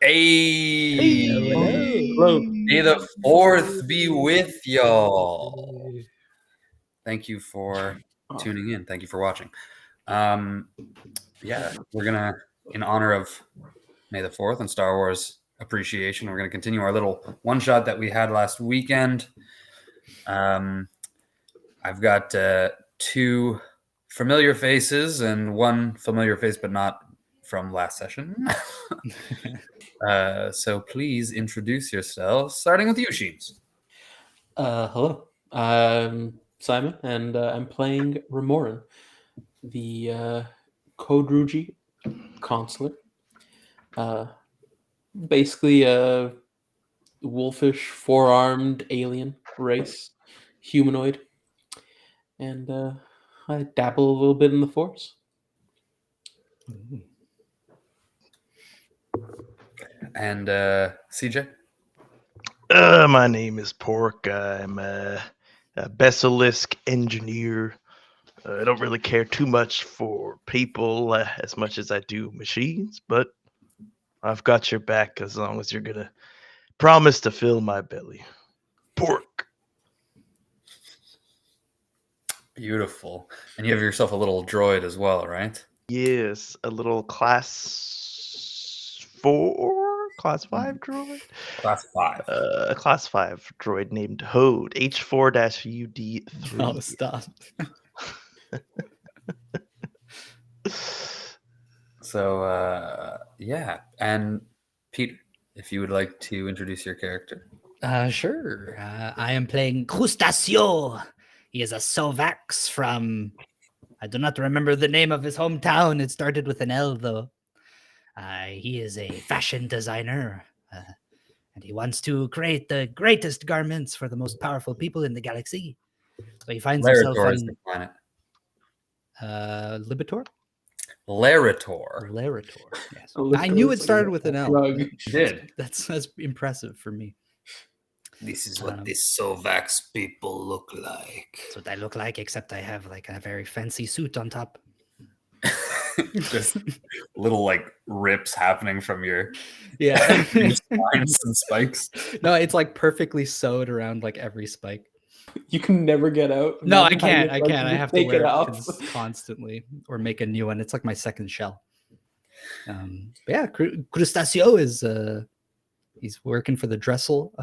Hey, Hello. may the 4th be with y'all. Thank you for tuning in. Thank you for watching. Yeah, we're gonna, in honor of May the 4th and Star Wars appreciation, we're gonna continue our little one-shot that we had last weekend. I've got two familiar faces and one familiar face, but not from last session. So please introduce yourselves, starting with you, Sheens. Hello. I'm Simon, and I'm playing Remoran, the Kodruji consular. Basically a wolfish, four-armed alien race, humanoid, and I dabble a little bit in the Force. And CJ? My name is Pork. I'm a Basilisk engineer. I don't really care too much for people as much as I do machines, but I've got your back as long as you're gonna promise to fill my belly. Pork. Beautiful. And you have yourself a little droid as well, right? Yes, a little class 4, class 5 droid. Class 5. A class 5 droid named Hode, H4-UD3. Oh, stop. So, yeah. And Pete, if you would like to introduce your character. Sure. I am playing Crustaceo. He is a Sovax from... I do not remember the name of his hometown. It started with an L, though. He is a fashion designer, and he wants to create the greatest garments for the most powerful people in the galaxy. So he finds himself Larator is on the planet. Libitor? Larator. Larator, yes. I knew it started with an L. Rug. Did. That's impressive for me. This is what the Sovax people look like. That's what I look like, except I have like a very fancy suit on top. Just little like rips happening from your Yeah. spines and spikes. No, it's like perfectly sewed around like every spike. You can never get out. No, I Imagine how can't. you I rug can't. I to have to take wear it it off. constantly or make a new one. It's like my second shell. But yeah, Crustaceo is he's working for the Dressel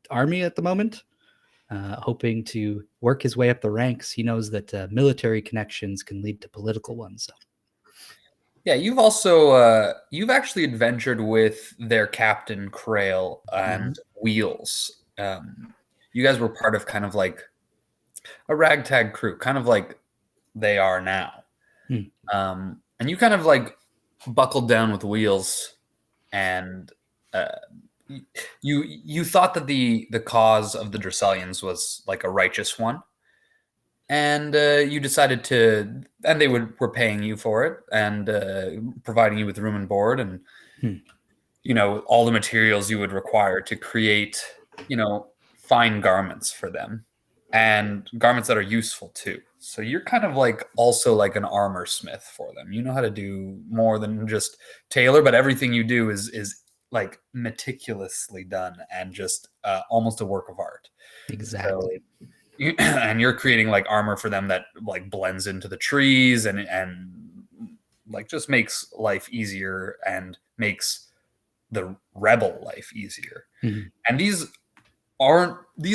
army at the moment, hoping to work his way up the ranks. He knows that military connections can lead to political ones. So. Yeah, you've also you've actually adventured with their captain Krail and Wheels. You guys were part of kind of like a ragtag crew, kind of like they are now. And you kind of like buckled down with Wheels, and you thought that the cause of the Dresselians was like a righteous one. And you decided to, and they were paying you for it and providing you with room and board and, you know, all the materials you would require to create, you know, fine garments for them and garments that are useful too. So you're kind of like also like an armor smith for them. You know how to do more than just tailor, but everything you do is like meticulously done and just almost a work of art. Exactly. So, and you're creating like armor for them that like blends into the trees and like just makes life easier and makes the rebel life easier. And these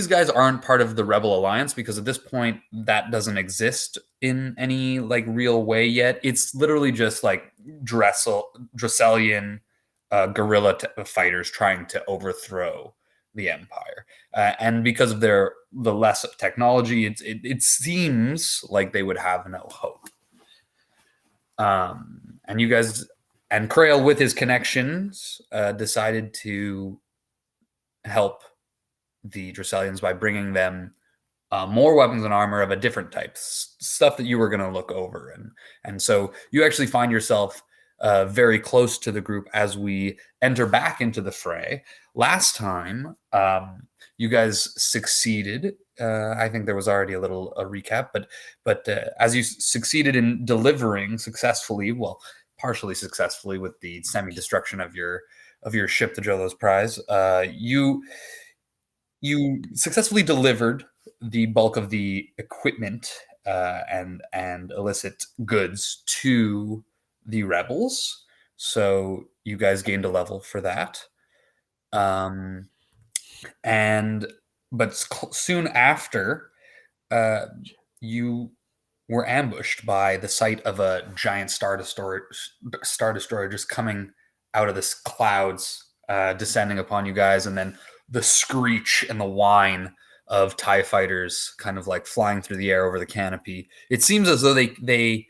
guys aren't part of the Rebel Alliance because at this point that doesn't exist in any like real way yet. It's literally just like Dresselian guerrilla fighters trying to overthrow the Empire, and because of the less technology, it seems like they would have no hope. And you guys and Krail, with his connections, decided to help the Dresselians by bringing them more weapons and armor of a different type, stuff that you were going to look over, and so you actually find yourself very close to the group as we enter back into the fray. Last time, you guys succeeded. I think there was already a recap, but as you succeeded in delivering successfully, well, partially successfully with the semi-destruction of your of your ship, the Jolo's Prize. You successfully delivered the bulk of the equipment and illicit goods to the rebels. So you guys gained a level for that. But soon after, you were ambushed by the sight of a giant star destroyer just coming out of the clouds, descending upon you guys, and then the screech and the whine of TIE fighters kind of like flying through the air over the canopy. It seems as though they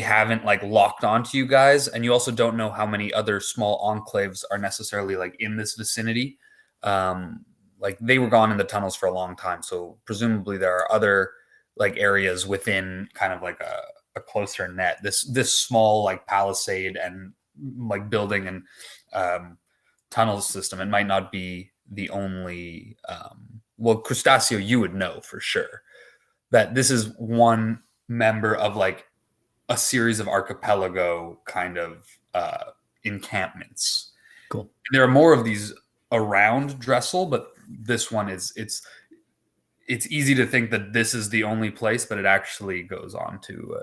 haven't like locked onto you guys, and you also don't know how many other small enclaves are necessarily like in this vicinity. Like they were gone in the tunnels for a long time, so presumably there are other like areas within kind of like a closer net. This small like palisade and like building and tunnel system, it might not be the only well, Crustaceo, you would know for sure that this is one member of like a series of archipelago kind of encampments. Cool. And there are more of these around Dressel, but this one is it's easy to think that this is the only place, but it actually goes on to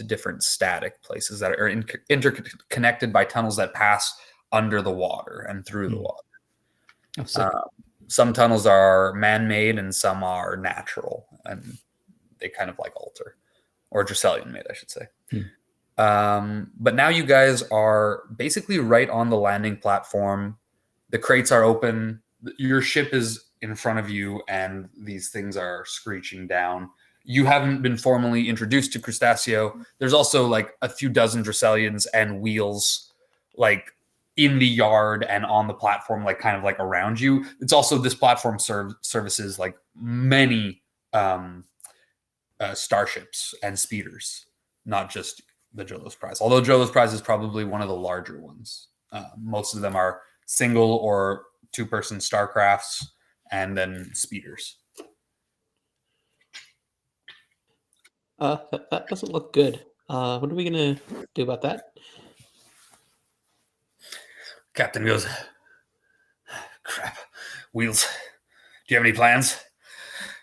different static places that are interconnected by tunnels that pass under the water and through the water. Oh, sick. Some tunnels are man-made and some are natural, and they kind of like alter, or Dracelian-made, I should say. But now you guys are basically right on the landing platform. The crates are open. Your ship is in front of you, and these things are screeching down. You haven't been formally introduced to Crustaceo. There's also like a few dozen Dracelians and wheels like in the yard and on the platform, like kind of like around you. It's also this platform services like many starships and speeders, not just the Jolo's Prize. Although Jolo's Prize is probably one of the larger ones. Most of them are single or two-person starcrafts and then speeders. That doesn't look good. What are we gonna do about that? Captain goes, crap, Wheels, do you have any plans?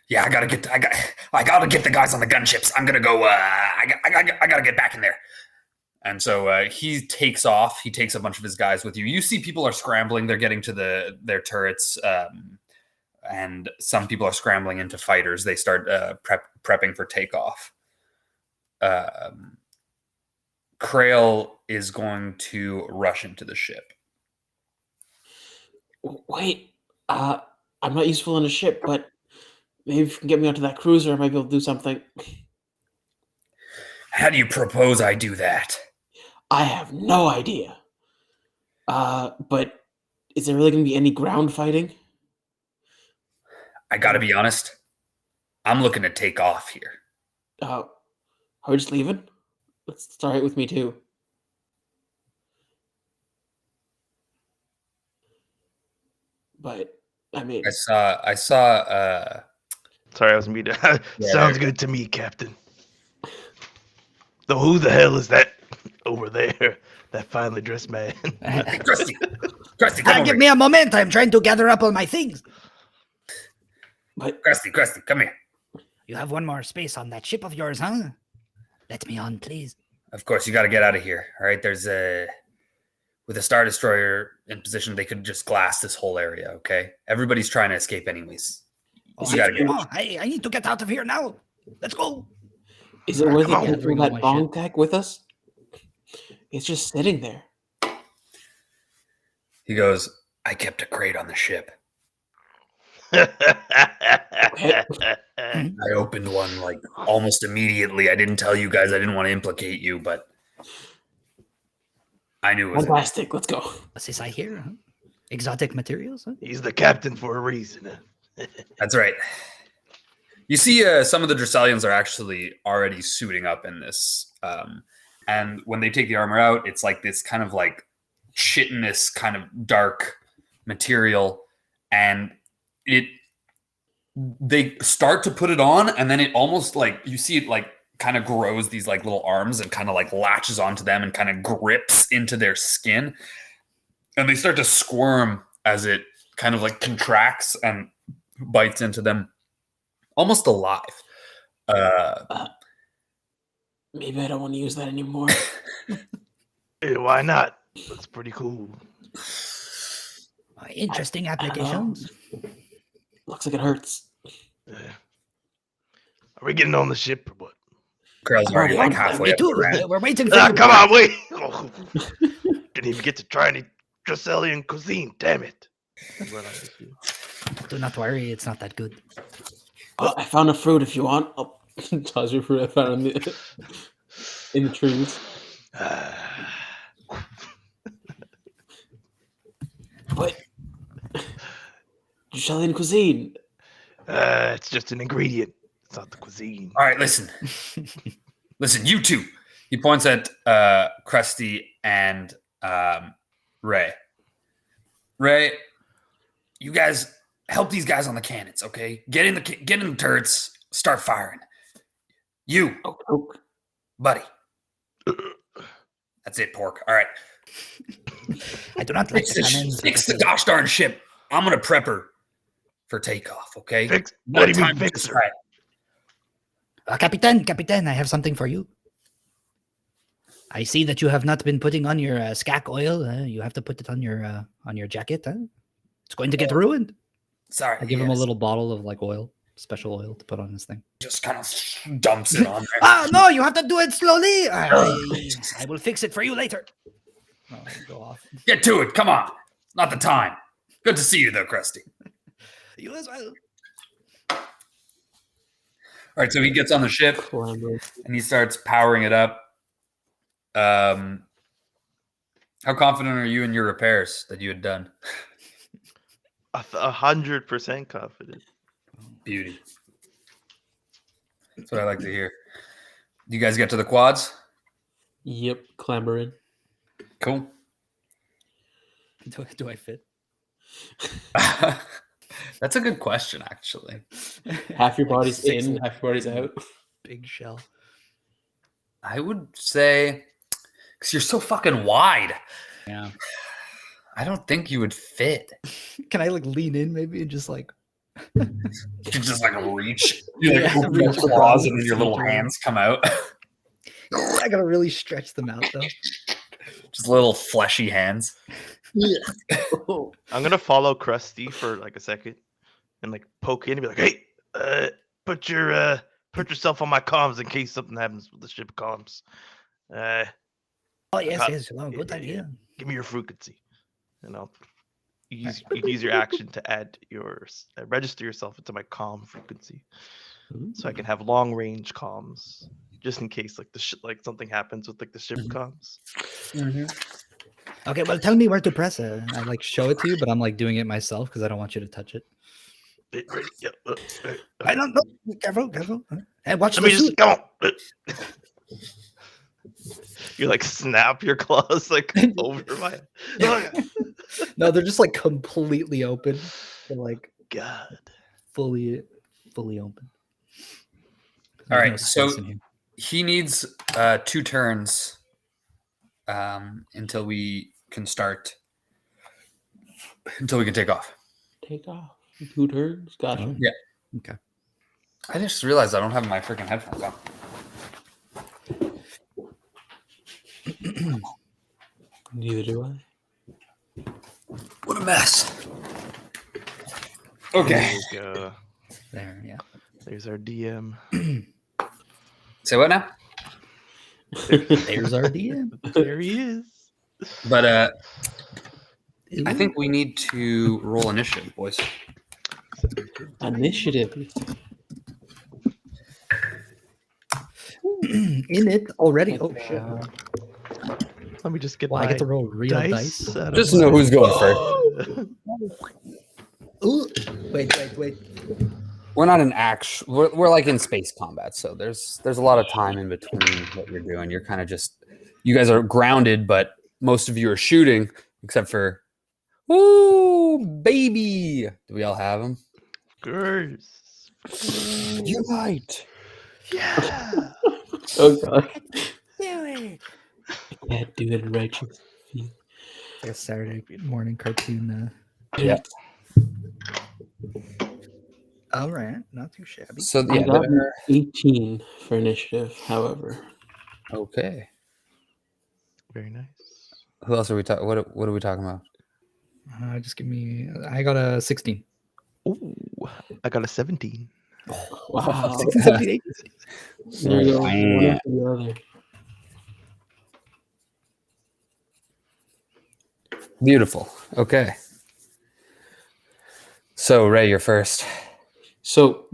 Yeah, I gotta get the guys on the gunships. I'm gonna go. I gotta get back in there. And so he takes off. He takes a bunch of his guys with you. You see people are scrambling. They're getting to their turrets, and some people are scrambling into fighters. They start prepping for takeoff. Krail is going to rush into the ship. Wait, I'm not useful in a ship, but maybe if you can get me onto that cruiser, I might be able to do something. How do you propose I do that? I have no idea. But is there really going to be any ground fighting? I gotta be honest. I'm looking to take off here. Are we just leaving? That's all right with me too. But I mean, I saw. Sorry, I was muted. Yeah, Sounds good to me, Captain. Though who the hell is that over there? That finely dressed man. Hey, Krusty, come over. Give me a moment. I'm trying to gather up all my things. but Krusty, come here. You have one more space on that ship of yours, huh? Let me on, please. Of course, you got to get out of here. All right, there's with a Star Destroyer in position, they could just glass this whole area. Okay, everybody's trying to escape anyways. Oh, You gotta get. I need to get out of here now. Let's go. is it worth it Come to on. bring that bong tech with us? It's just sitting there. He goes, I kept a crate on the ship. I opened one like almost immediately. I didn't tell you guys. I didn't want to implicate you, but I knew it was. Fantastic. Let's go. What's this I hear? Huh? Exotic materials? Huh? He's the captain for a reason. That's right. You see, some of the Dracelians are actually already suiting up in this. And when they take the armor out, it's like this kind of like chitinous kind of dark material. And they start to put it on, and then it almost like, you see it like kind of grows these like little arms and kind of like latches onto them and kind of grips into their skin. and they start to squirm as it kind of like contracts and bites into them, almost alive. Maybe I don't want to use that anymore. Hey, why not? Looks pretty cool. Interesting I don't know. applications. Looks like it hurts. Are we getting on the ship or what? Carl's already like Me halfway Me up too. the ramp. We're waiting for you. Come on, wait! Oh, didn't even get to try any Dracelian cuisine. Damn it! Do not worry, it's not that good. Oh, I found a fruit if you want. Oh, toss your fruit I found in the trees. What? Dracelian cuisine. It's just an ingredient. It's not the cuisine. All right, listen. Listen, you two. He points at Krusty and Ray. Ray, you guys help these guys on the cannons, okay? Get in the turrets, start firing. You, buddy. That's it, Pork. All right. I do not like the cannons. Fix the gosh darn ship. I'm gonna prep her for takeoff, okay? What do you mean fix her? Capitan, I have something for you. I see that you have not been putting on your skack oil. You have to put it on your jacket. It's going to get ruined. Sorry. I give him a little bottle of like oil, special oil to put on his thing. Just kind of dumps it on there. No, you have to do it slowly. I will fix it for you later. Oh, go off. Get to it. Come on. It's not the time. Good to see you, though, Krusty. You as well. All right, so he gets on the ship and he starts powering it up. How confident are you in your repairs that you had done? 100% confident. Beauty. That's what I like to hear. You guys get to the quads? Yep, clamber in. Cool. Do I fit? That's a good question, actually. Half your body's in, half your body's out. Big shell. I would say, because you're so fucking wide. Yeah. I don't think you would fit. Can I like lean in maybe and just like You just like reach. You like Yeah, open your reach claws across and then your little and hands come out. I gotta really stretch them out though. Just little fleshy hands. I'm gonna follow Krusty for like a second and like poke in and be like, "Hey, put yourself on my comms in case something happens with the ship comms. Oh yes, well, good idea. Give me your frequency, and I'll you can use your action to add your register yourself into my comm frequency, so I can have long range comms just in case like something happens with like the ship comms. Okay, well, tell me where to press it. I like show it to you, but I'm like doing it myself because I don't want you to touch it. Right, yeah, I don't know. Careful. Hey, watch Let the me just suit. come on. You like snap your claws like over my. No, they're just like completely open. They're like God. fully open. All There's right, no so space in here. he needs 2 turns until we can take off. Take off. 2 turns. Gotcha. Yeah. Okay. I just realized I don't have my freaking headphones on. Neither do I. What a mess. Okay. There, yeah. There's our DM. Say what now? There's our DM. There he is. But I think we need to roll initiative, boys. Initiative. In it already. Oh shit. Let me just get Well, I get to roll real dice. Just to know who's going first. Ooh. Wait. We're not in we're like in space combat, so there's a lot of time in between what you're doing. You're kind of you guys are grounded, but most of you are shooting, except for baby. Do we all have them? Girls. Unite. Yeah. Oh god. Do it. I can't do it righteous. like a Saturday morning cartoon. Yeah. All right, not too shabby. So I yeah, got an 18 for initiative, however. okay. Very nice. Who else are we talking? What are we talking about? Just give me. I got a 16. Ooh, I got a 17. Wow. 16, 17, 18. There you go. One Yeah. after the other. Beautiful. Okay. So Ray, you're first. So,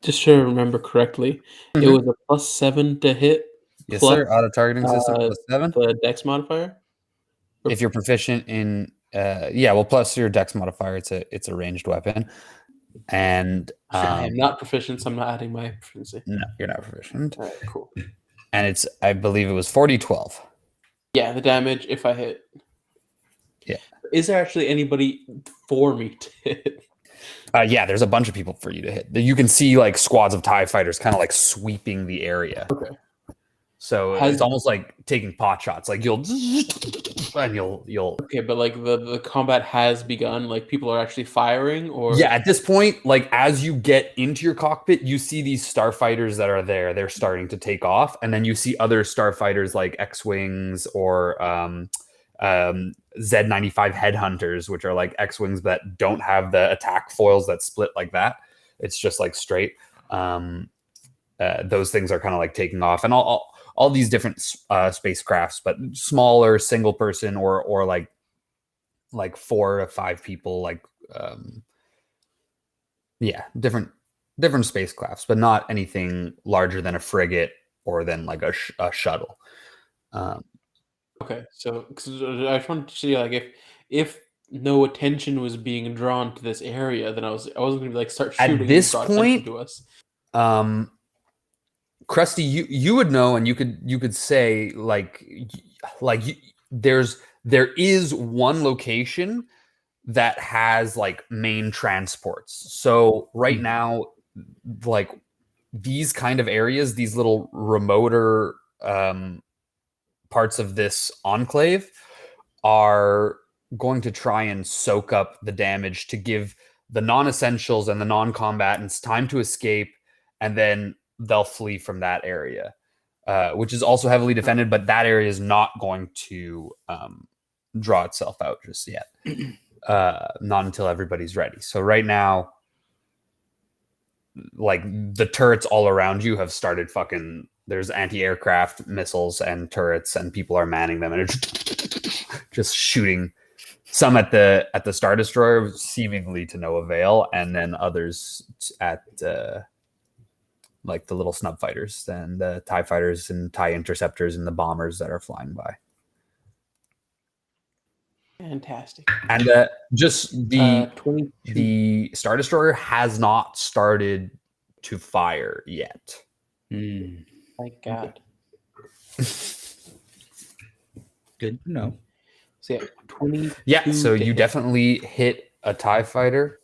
just to remember correctly, it Mhm. was a +7 to hit. Yes, plus, sir. Auto targeting system +7. The dex modifier. If you're proficient in, plus your dex modifier. It's a ranged weapon, and I am not proficient, so I'm not adding my proficiency. no, you're not proficient. All right, cool. And I believe it was 40-12. Yeah, the damage if I hit. Yeah. Is there actually anybody for me to hit? Yeah, there's a bunch of people for you to hit. You can see like squads of TIE fighters kind of like sweeping the area. Okay. So it's almost like taking pot shots. Like you'll. Okay, but like the combat has begun. Like people are actually firing, or Yeah, at this point, like as you get into your cockpit, you see these starfighters that are there. They're starting to take off, and then you see other starfighters like X-wings or Z-95 headhunters, which are like X-wings that don't have the attack foils that split like that. It's just like straight. Those things are kind of like taking off, and all these different spacecrafts, but smaller, single person or like 4 to 5 people, like different spacecrafts, but not anything larger than a frigate or than like a shuttle. okay. So 'cause I just wanted to see like if no attention was being drawn to this area, then I wasn't gonna be like start shooting At this and draw attention point, to us. Krusty, you would know, and you could say there is one location that has like main transports. So right now, like these kind of areas, these little remoter parts of this enclave are going to try and soak up the damage to give the non-essentials and the non-combatants time to escape, and then they'll flee from that area, which is also heavily defended, but that area is not going to draw itself out just yet. Not until everybody's ready. So right now, like the turrets all around you have started there's anti-aircraft missiles and turrets, and people are manning them, and it's just shooting some at the Star Destroyer, seemingly to no avail, and then others at like the little snub fighters and the TIE fighters and TIE interceptors and the bombers that are flying by. Fantastic. And just the 22. the Star Destroyer has not started to fire yet. Thank God. Good to know. So yeah, 20. Yeah, so you definitely hit a TIE fighter.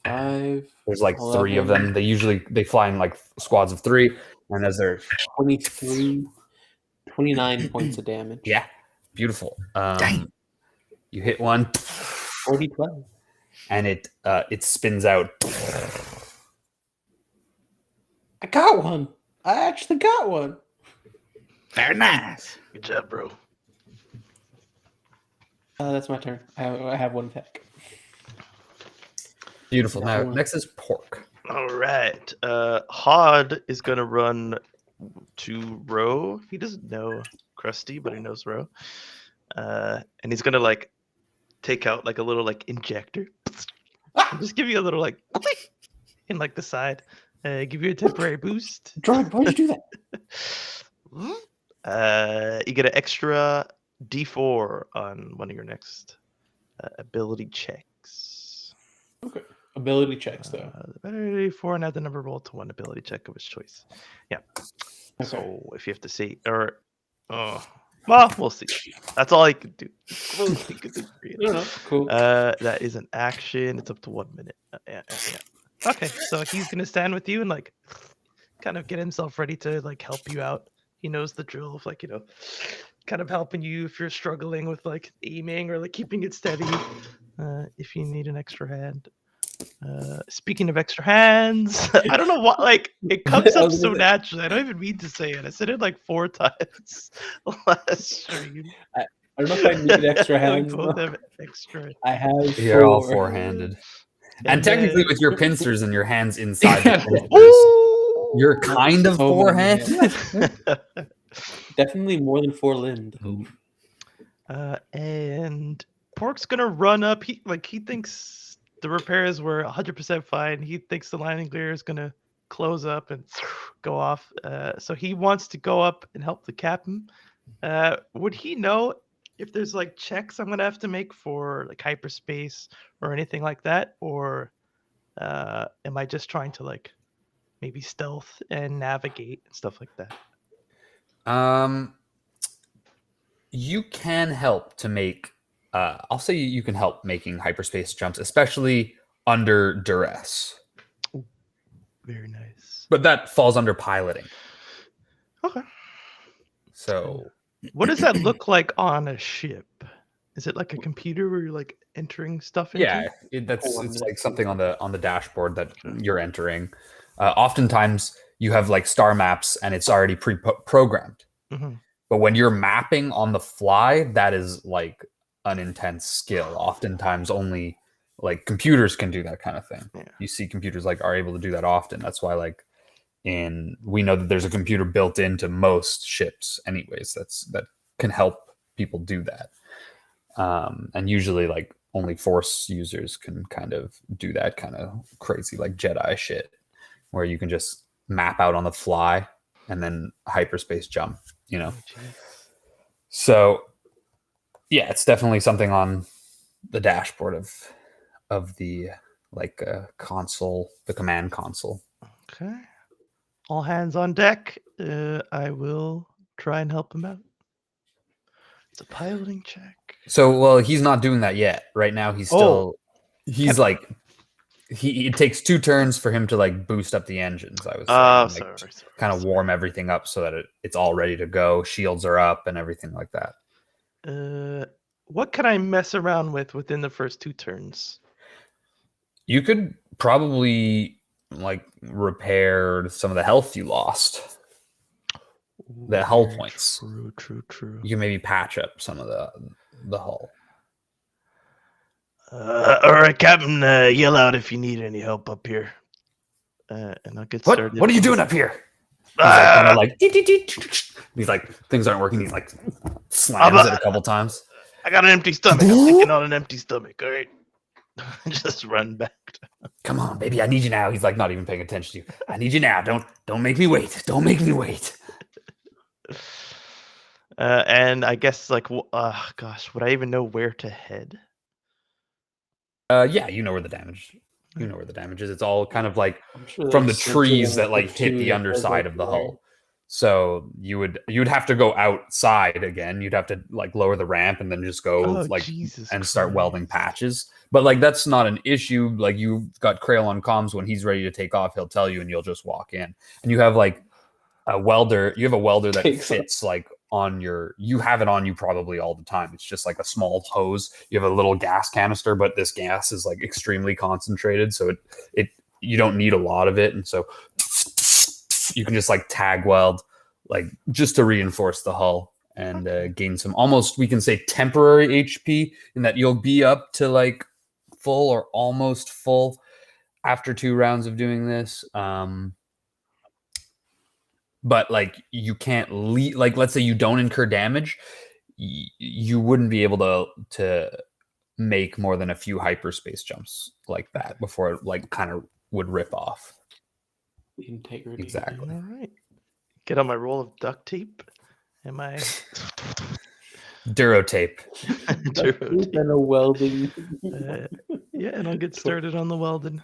5. There's like 11, 3 of them. They fly in like squads of 3, and as they're 23, 29 points of damage. yeah, beautiful. Dang. You hit one, 40-12. and it spins out. I got one. I actually got one. Very nice. Good job, bro. That's my turn. I have one attack. Beautiful. Now next is Pork. All right. Hod is gonna run to Ro. He doesn't know Krusty, but he knows Ro. And he's gonna like take out like a little like injector. Just give you a little like in like the side. Give you a temporary boost. Droid, why'd you do that? You get an extra D4 on one of your next ability checks. Okay. Ability checks, though. Ability D4 and add the number rolled to one ability check of his choice. Yeah. Okay. So if you have to see, well, we'll see. That's all I can do. No, cool. That is an action. It's up to 1 minute. Yeah. Okay, so he's gonna stand with you and like kind of get himself ready to like help you out. He knows the drill of like, kind of helping you if you're struggling with like aiming or like keeping it steady. If you need an extra hand. Speaking of extra hands, I don't know what, like, it comes I up was so gonna say- naturally. I don't even mean to say it. I said it like 4 times last stream. I don't know if I need extra We hands. both though. have extra. I have You're all 4. four-handed. And And technically, then- with your pincers and your hands inside the Yeah. pincers, you're kind of So many four-handed. Definitely more than 4 limbed. And Pork's gonna run up. He thinks the repairs were 100% fine. He thinks the landing gear is gonna close up and go off. So he wants to go up and help the captain. Would he know if there's like checks I'm gonna have to make for like hyperspace or anything like that, or am I just trying to like maybe stealth and navigate and stuff like that? You can help to make. I'll say you can help making hyperspace jumps, especially under duress. Very nice. But that falls under piloting. Okay. So What does that look like on a ship? Is it like a computer where you're like entering stuff into? yeah, it's like something on the dashboard that you're entering. Oftentimes you have like star maps and it's already pre-programmed. Mm-hmm. But when you're mapping on the fly, that is like an intense skill. Oftentimes only like computers can do that kind of thing. Yeah. You see computers like are able to do that often. That's why like we know that there's a computer built into most ships anyways that can help people do that. And usually like only Force users can kind of do that kind of crazy like Jedi shit where you can just map out on the fly and then hyperspace jump, you know. So yeah, it's definitely something on the dashboard of the like console, the command console. Okay. All hands on deck. I will try and help him out. It's a piloting check. So well, he's not doing that yet. Right now he's still it takes 2 turns for him to like boost up the engines, I was saying. Like, sorry. kind of warm everything up so that it's all ready to go. Shields are up and everything like that. What can I mess around with within the first 2 turns? You could probably like repair some of the health you lost. The hull points. True. You can maybe patch up some of the hull. All right, Captain. Yell out if you need any help up here. And I'll get started. What are you doing up here? He's like, kind of like he's like things aren't working. He's like slams it a couple times. I got an empty stomach. I'm thinking on an empty stomach. All right. Just run back. Come on, baby, I need you now. He's like not even paying attention to you. I need you now. Don't make me wait. Don't make me wait. And I guess like, gosh, would I even know where to head? Yeah, you know where the damage. You know where the damage is. It's all kind of like I'm sure from the there's trees something that like hit the that underside goes of the everywhere. hull. So you'd have to go outside again. You'd have to like lower the ramp and then just go Jesus and start Christ. welding patches. But like that's not an issue. Like you've got Krail on comms. When he's ready to take off, he'll tell you and you'll just walk in. And you have like a welder. You have a welder that Takes fits like on your. You have it on you probably all the time. It's just like a small hose. You have a little gas canister, but this gas is like extremely concentrated, so it you don't need a lot of it, and so you can just like tag weld like just to reinforce the hull and gain some almost, we can say, temporary HP in that you'll be up to like full or almost full after 2 rounds of doing this. But like you can't leave, like let's say you don't incur damage, you wouldn't be able to make more than a few hyperspace jumps like that before it like kind of would rip off. Integrity. Exactly. All right. Get on my roll of duct tape. Am I? Duro tape. And a welding. Yeah, and I'll get started on the welding.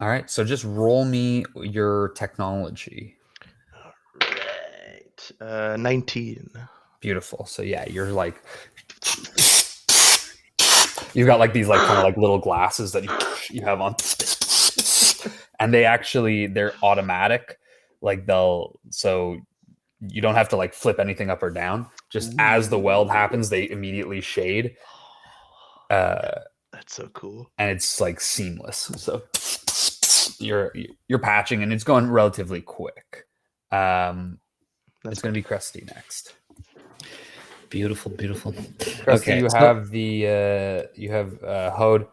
All right, so just roll me your technology. Right. 19. Beautiful. So yeah, you're like, you've got like these like kind of like little glasses that you have on, and they're automatic. Like so you don't have to like flip anything up or down. just as the weld happens, they immediately shade. That's so cool. And it's like seamless. So you're patching, and it's going relatively quick. It's going to be Krusty next. Beautiful, beautiful. Krusty, Okay, you have you have Hode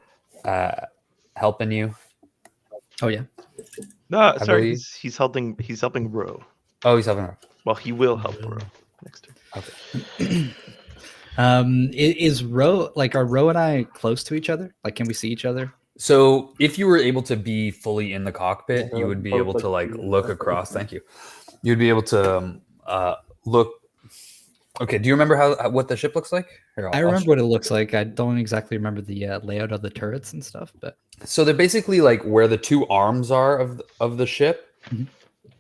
helping you. Oh yeah. No, sorry, believe. he's helping. He's helping Bro. Oh, he's helping her. Well, he will help Bro next turn. Okay. Is Ro are Ro and I close to each other? Like, can we see each other? So if you were able to be fully in the cockpit, you would be able to like look across. Thank you. You'd be able to look. Okay. Do you remember what the ship looks like? Here, I remember what it looks like. I don't exactly remember the layout of the turrets and stuff, but so they're basically like where the two arms are of the ship, Mhm.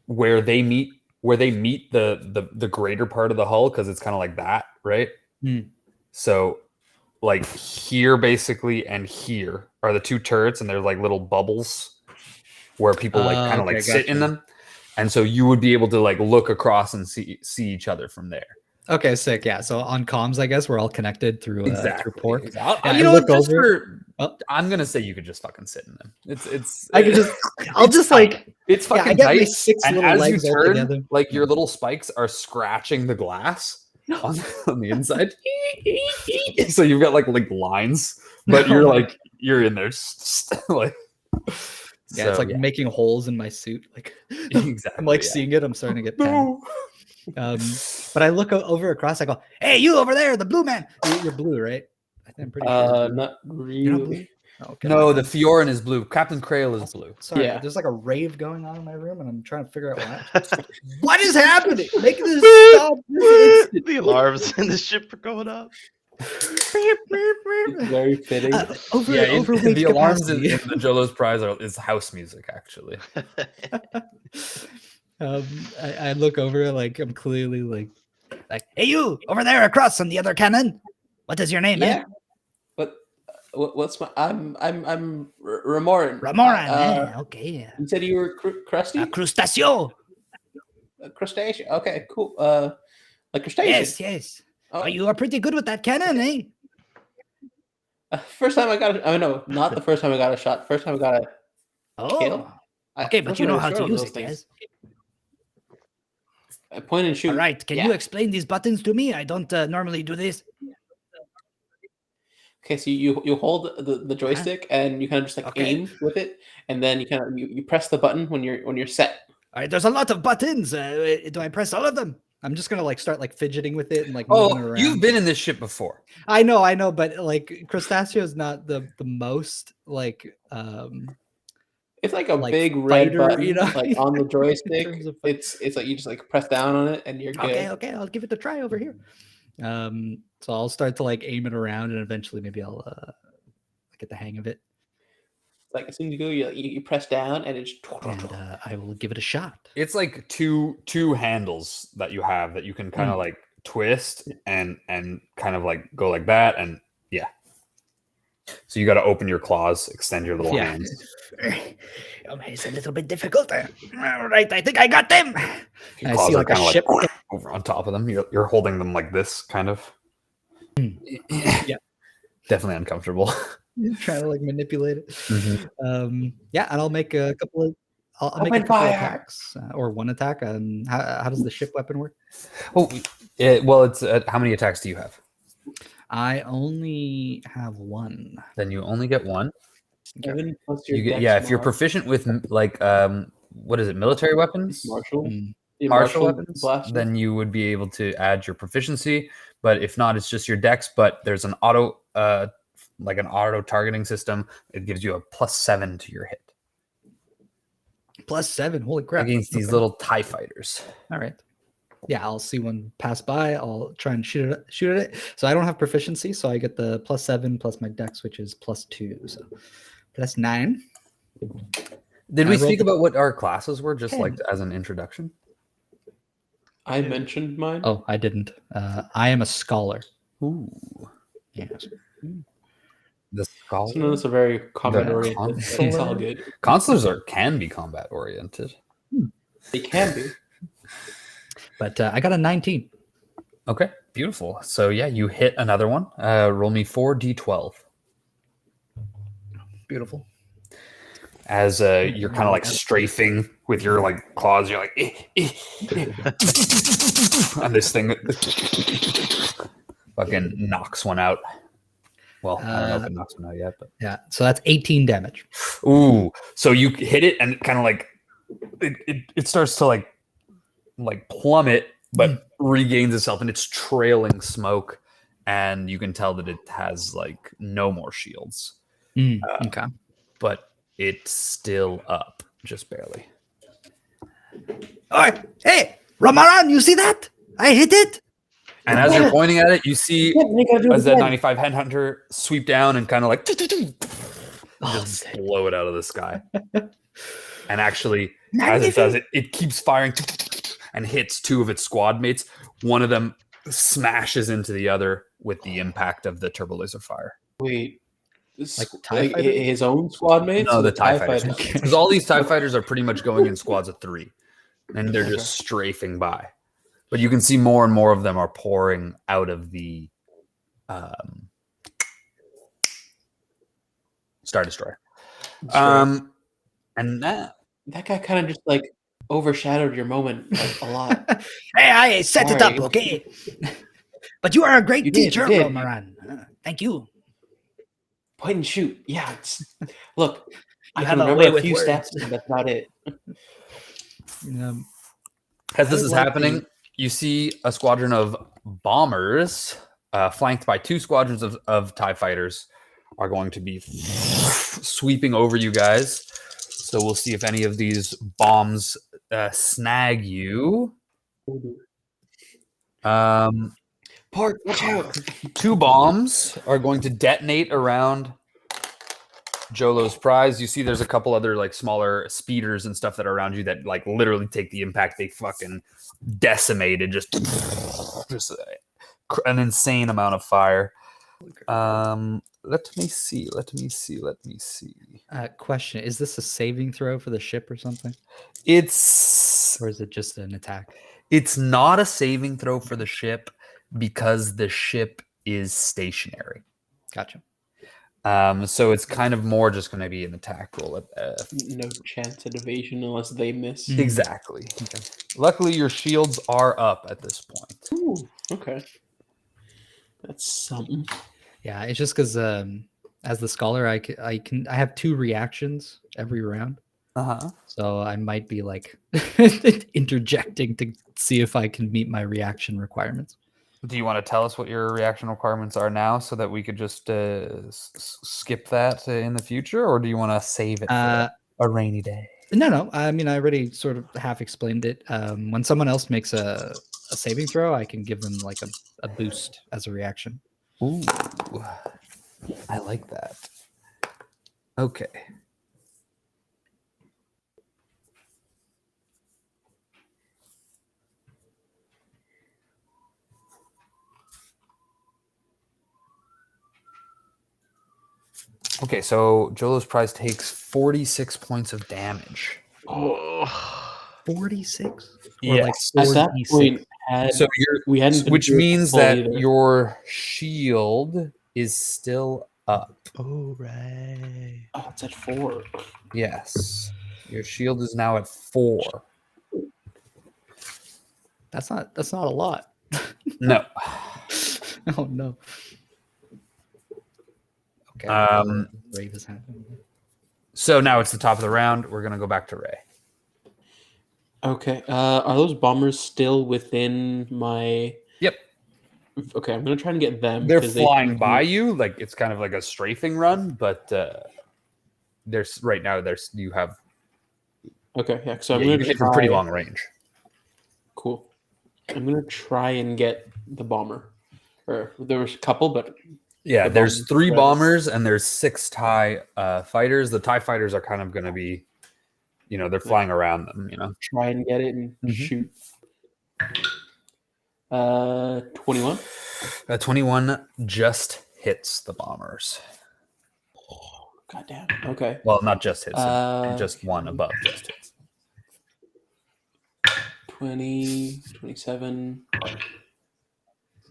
where they meet the greater part of the hull, because it's kind of like that, right? Mm. So like here basically and here are the two turrets, and they're like little bubbles where people like kind of okay, like sit in gotcha. them, and so you would be able to like look across and see each other from there. okay, sick. Yeah. So on comms, I guess we're all connected through through Pork. Exactly. Yeah, You I know look what? Just over- for, I'm gonna say you could just fucking sit in them. It's. I could just, I'll it's just tight. like, It's yeah, fucking I get my tight. 6 And little as you legs all turn, together. like your little spikes are scratching the glass on the inside. So you've got like lines, but you're in there just like. Yeah, it's like making holes in my suit. Like exactly. I'm like yeah. seeing it. I'm starting to get panicked. But I look over across. I go, "Hey, you over there, the blue man. You're blue, right?" I'm pretty sure. Not You're not blue? really. Oh, okay. No, the Fiorin is blue. Captain Krail is blue. Sorry, Yeah. there's like a rave going on in my room, and I'm trying to figure out why. What is happening? Make this stop this instant. The alarms in the ship are going up. It's very fitting. Overweight the alarms in capacity. the Jolo's Prize is house music, actually. I look over like I'm clearly like, hey, you over there across on the other cannon. What is your name, Yeah. man? But what's my? I'm Ramoran. Ramoran. Okay. You said you were Krusty. Crustaceo. Crustacean. Okay, cool. Like crustacean. Yes, yes. Oh, you are pretty good with that cannon, eh? First time I got it. Oh no, not the first time I got a shot. First time I got a kill. Okay, but you know how to use it, yes? I point and shoot. All right. Can you explain these buttons to me? I don't normally do this. Okay, so you hold the joystick and you kind of just like aim with it, and then you kind of you press the button when you're set. All right. There's a lot of buttons. Do I press all of them? I'm just gonna like start like fidgeting with it and like moving around. You've been in this ship before. I know, but like Crustaceo is not the most like it's like a like big red fighter, button, you know, like on the joystick. terms of It's like you just like press down on it and you're good. Okay, I'll give it a try over here. So I'll start to like aim it around, and eventually maybe I'll get the hang of it. Like as soon as you go, you press down and it's. And I will give it a shot. It's like two handles that you have that you can kind of like twist and kind of like go like that, and yeah. So you got to open your claws, extend your little hands. It's a little bit difficult. All right, I think I got them. Your I claws see are like a kind of ship. like over on top of them. You're holding them like this, kind of. Yeah, definitely uncomfortable. Trying to like manipulate it. Mm-hmm. Yeah, and I'll make a couple of. I'll make a couple of attacks or one attack. How does the ship weapon work? Oh, it's how many attacks do you have? I only have one. Then you only get one. Seven plus You your get, dex if you're mod. proficient with like what is it, military weapons? Martial. Yeah, Martial weapons, blaster. then you would be able to add your proficiency. But if not, it's just your dex. But there's an auto targeting system. It gives you a +7 to your hit +7. Holy crap! against these little TIE fighters. All right. Yeah, I'll see one pass by. I'll try and shoot at it. So I don't have proficiency, so I get the +7 plus my dex, which is +2. So +9. Did we speak about what our classes were, just like as an introduction? I mentioned mine. Oh, I didn't. I am a scholar. Ooh, Yes. the scholar. So that's a very combat oriented. consular? It's all good. Consulars can be combat oriented. They can be. But I got a 19. Okay. Beautiful. So yeah, you hit another one. Roll me 4d12. Beautiful. As you're kind of like strafing with your like claws, you're like, and this thing fucking knocks one out. Well, I don't know if it knocks one out yet, but Yeah, so that's 18 damage. ooh. So you hit it, and kind of like it starts to like plummet, but regains itself, and it's trailing smoke, and you can tell that it has like no more shields. Okay. But it's still up, just barely. All right. Hey, Ramaran, you see that? I hit it. And as you're pointing at it, you see as that 95 headhunter sweep down and kind of like just blow it out of the sky. And actually, as it does, it keeps firing and hits two of its squad mates. One of them smashes into the other with the impact of the turbo laser fire. Wait. Like TIE fighters? His own squad mates? No, or the TIE fighters? fighters. Because all these TIE fighters are pretty much going in squads of 3. And they're just strafing by. But you can see more and more of them are pouring out of the Star Destroyer. And that guy kind of just like overshadowed your moment like, a lot. Hey, I set it Sorry. up, okay? But you are a great You did, teacher, you did. Ramaran. Thank you. Point and shoot. Yeah. Look, I have can a way remember a with few words. steps, and that's about it. as this I is like happening, you see a squadron of bombers flanked by 2 squadrons of TIE fighters are going to be sweeping over you guys. So we'll see if any of these bombs snag you. Park, watch out. 2 bombs are going to detonate around Jolo's prize. You see there's a couple other like smaller speeders and stuff that are around you that like literally take the impact. They fucking decimated, just an insane amount of fire. Let me see. Question: is this a saving throw for the ship or something, It's or is it just an attack? It's not a saving throw for the ship because the ship is stationary. Gotcha. So it's kind of more just going to be an attack roll. No chance at evasion unless they miss. Exactly. Okay. Luckily, your shields are up at this point. Ooh, okay. That's something. Yeah, it's just because as the scholar, I have 2 reactions every round. So I might be like interjecting to see if I can meet my reaction requirements. Do you want to tell us what your reaction requirements are now so that we could just skip that in the future? Or do you want to save it for a rainy day? No. I mean, I already sort of half explained it. When someone else makes a saving throw, I can give them like a boost as a reaction. Ooh, I like that. Okay. Okay, so Jolo's prize takes 46 points of damage. Oh, 46? Yes. At that point, So we hadn't been which doing means full that either. your shield is still up. all right. Oh, it's at 4. Yes. Your shield is now at 4. That's not a lot. No. Oh no. Okay. Brave is happening. So now it's the top of the round. We're gonna go back to Ray. Okay. Are those bombers still within my? Yep. Okay, I'm gonna try and get them. They're 'cause flying seem to by be- you, like it's kind of like a strafing run, but there's right now you have Okay, yeah. So I'm you gonna can hit try. from pretty long range. Cool. I'm gonna try and get the bomber. Or there was a couple, but Yeah, The there's bombers, 3 right. bombers and there's 6 TIE fighters. The TIE fighters are kind of going to be, they're flying around them, try and get it and shoot. 21. 21 just hits the bombers. Goddamn. Okay. Well, not just hits, just Okay. one above just hits. 20, 27.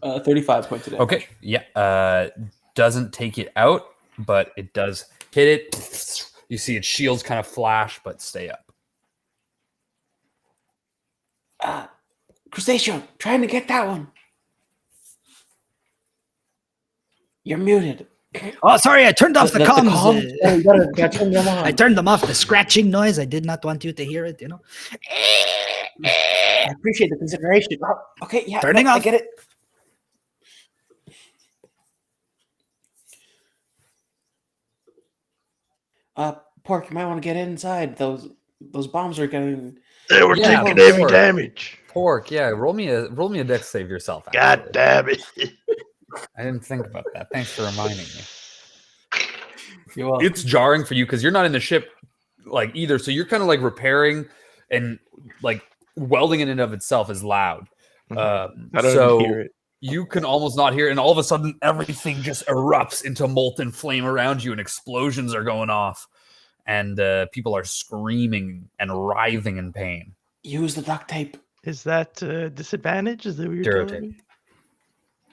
35 points of damage. Okay, yeah. Doesn't take it out, but it does hit it. You see its shields kind of flash, but stay up. Crustaceo, trying to get that one. You're muted. Oh, sorry, I turned off the comms. Oh, you gotta turn them on. I turned them off. The scratching noise. I did not want you to hear it. I appreciate the consideration. Oh, okay, yeah, Turning I off. get it. Pork, you might want to get inside. Those bombs are getting. They were Yeah, taking heavy Pork. damage. Pork, yeah. Roll me a dex save yourself. God actually. damn it. I didn't think about that. Thanks for reminding me. You're welcome. It's jarring for you because you're not in the ship like either, so you're kind of like repairing and like welding in and of itself is loud. I don't So even hear it. you can almost not hear it, and all of a sudden everything just erupts into molten flame around you, and explosions are going off, and people are screaming and writhing in pain. Use the duct tape. Is that disadvantage? Is that what you're Duro telling tape. me?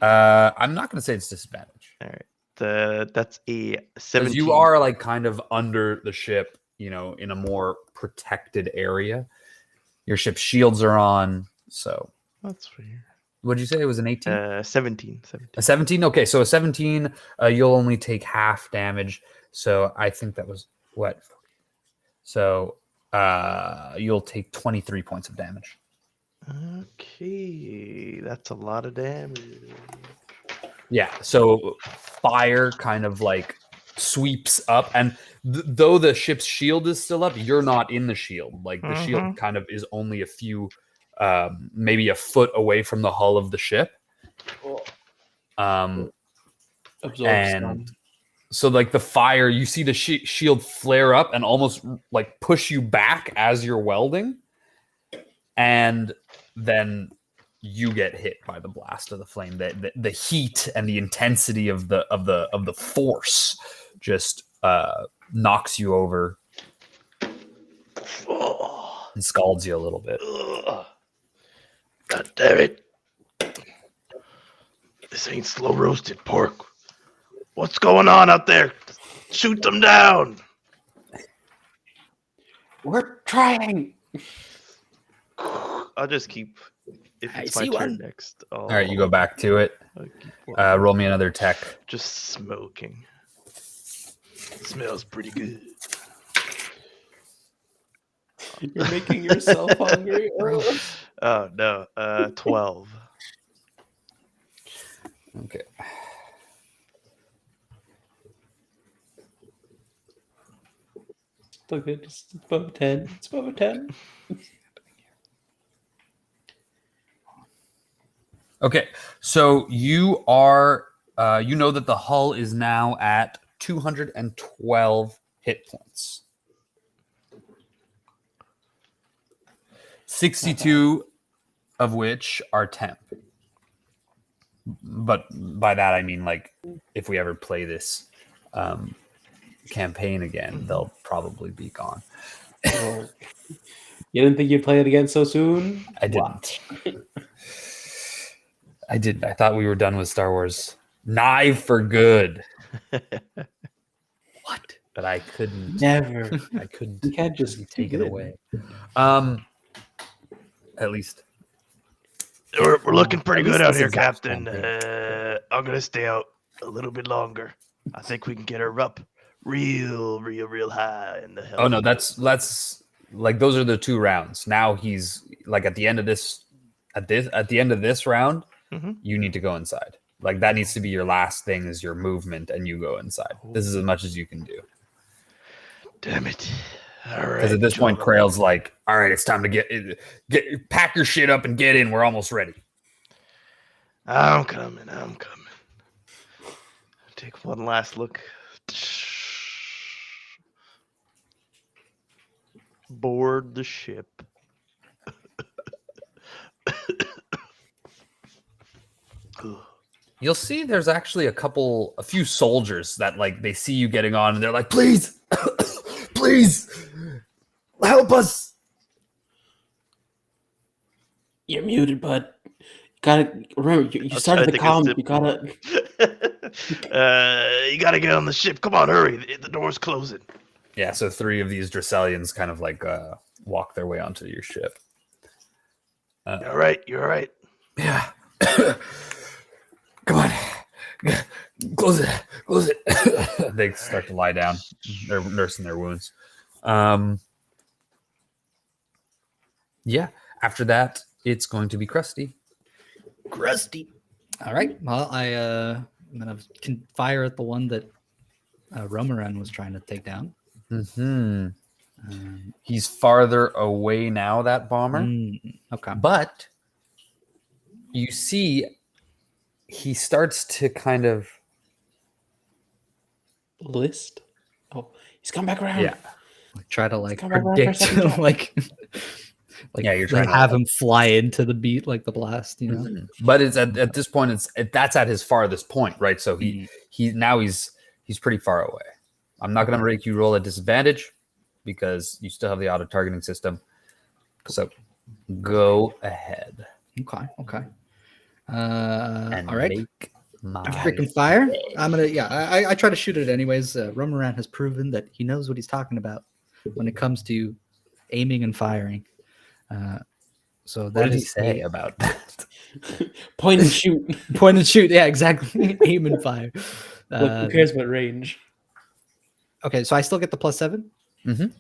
I'm not going to say it's disadvantage. All right. That's a 17. Because you are like kind of under the ship, in a more protected area. Your ship's shields are on, so. That's weird. What did you say? It was an 18? 17. A 17? Okay, so a 17, you'll only take half damage. So I think that was what? So you'll take 23 points of damage. Okay, that's a lot of damage. Yeah, so fire kind of like sweeps up, and though the ship's shield is still up, you're not in the shield. Like the shield kind of is only a few, maybe a foot away from the hull of the ship. Absorb And some. so like the fire, you see the shield flare up and almost like push you back as you're welding, and then you get hit by the blast of the flame. The heat and the intensity of the force just knocks you over and scalds you a little bit. God damn it. This ain't slow roasted pork. What's going on out there? Shoot them down. We're trying. I'll just keep. If I it's my see turn one. next. All right, you go back to it. I'll keep working. Roll me another tech. Just smoking. Smells pretty good. You're making yourself hungry. Oh no. 12. Okay. Okay, it's above a 10. It's above a 10. Okay, so you are, you know that the hull is now at 212 hit points. 62 of which are temp. But by that I mean, like, if we ever play this campaign again, they'll probably be gone. Oh. You didn't think you'd play it again so soon? I didn't. I didn't. I thought we were done with Star Wars. Nigh for good. What? But I couldn't. Never. I couldn't. You can't just take it do it. away. At least. We're looking pretty At least good out this here, exact Captain. campaign. I'm gonna stay out a little bit longer. I think we can get her up real high in the hell. Oh no, that's like those are the 2 rounds. Now he's like at the end of this round, you need to go inside. Like that needs to be your last thing is your movement, and you go inside. This is as much as you can do. Damn it! All right. Because at this point, Krail's like, "All right, it's time to get pack your shit up and get in. We're almost ready." I'm coming. Take one last look. Board the ship. You'll see there's actually a few soldiers that like they see you getting on and they're like, please, please help us. You're muted, bud. Gotta remember, you I'm started trying the to take a comm. sip. You gotta get on the ship. Come on, hurry! The door's closing. Yeah, so 3 of these Dracelians kind of like walk their way onto your ship. All right, you're all right. Yeah. Come on. Close it. Close it. They start to lie down. They're nursing their wounds. Yeah. After that, it's going to be Krusty. Crusty. All right. Well, I'm gonna fire at the one that Romaran was trying to take down. Mm-hmm. He's farther away now, that bomber. Okay. But you see, he starts to kind of... List. Oh, he's come back around. Yeah. Try to like come back around for a predict second shot. like Yeah, you're trying to have him fly into the beat like the blast, you know. Mhm. But it's at this point, that's at his farthest point, right? So he's pretty far away. I'm not going to make you roll a disadvantage because you still have the auto targeting system. So go ahead. Okay. And All right. make my Freaking fire. I'm gonna I try to shoot it anyways. Romaran has proven that he knows what he's talking about when it comes to aiming and firing. So What that did he is say about that? Point and shoot. point and shoot. Yeah, exactly. Aim and fire. Look, who cares about range? Okay, so I still get the +7. Mhm.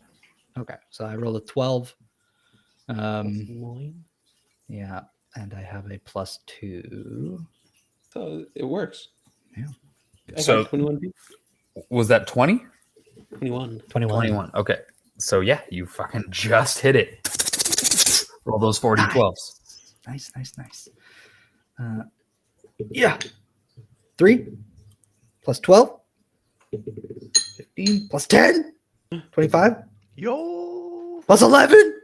Okay, so I roll a 12. Nine. Yeah, and I have a +2. So it works. Yeah. I got So 21 people. was that 20? 21. 21. Okay. So yeah, you fucking just hit it. Roll those 40-12s. Nice. Yeah. 3 plus 12. 15 plus 10. 25 Yo, plus 11.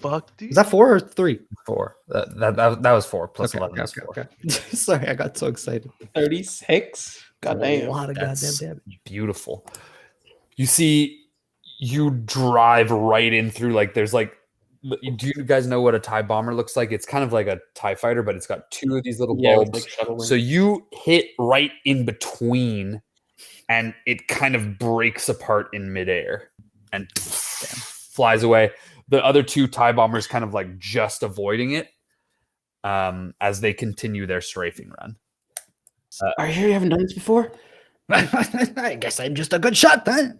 fuck, dude. Is that 4 or 3? 4. That was 4 plus 11 is 4. Okay. Sorry, I got so excited. 36. A Goddamn. lot of That's goddamn damage. beautiful. You see, you drive right in through, like, there's like, do you guys know what a TIE bomber looks like? It's kind of like a TIE fighter, but it's got 2 of these little Yeah, with, bulbs. like, shuttle wings. So you hit right in between, and it kind of breaks apart in midair and flies away. The other 2 TIE bombers kind of like just avoiding it as they continue their strafing run. Are you sure you haven't done this before? I guess I'm just a good shot then.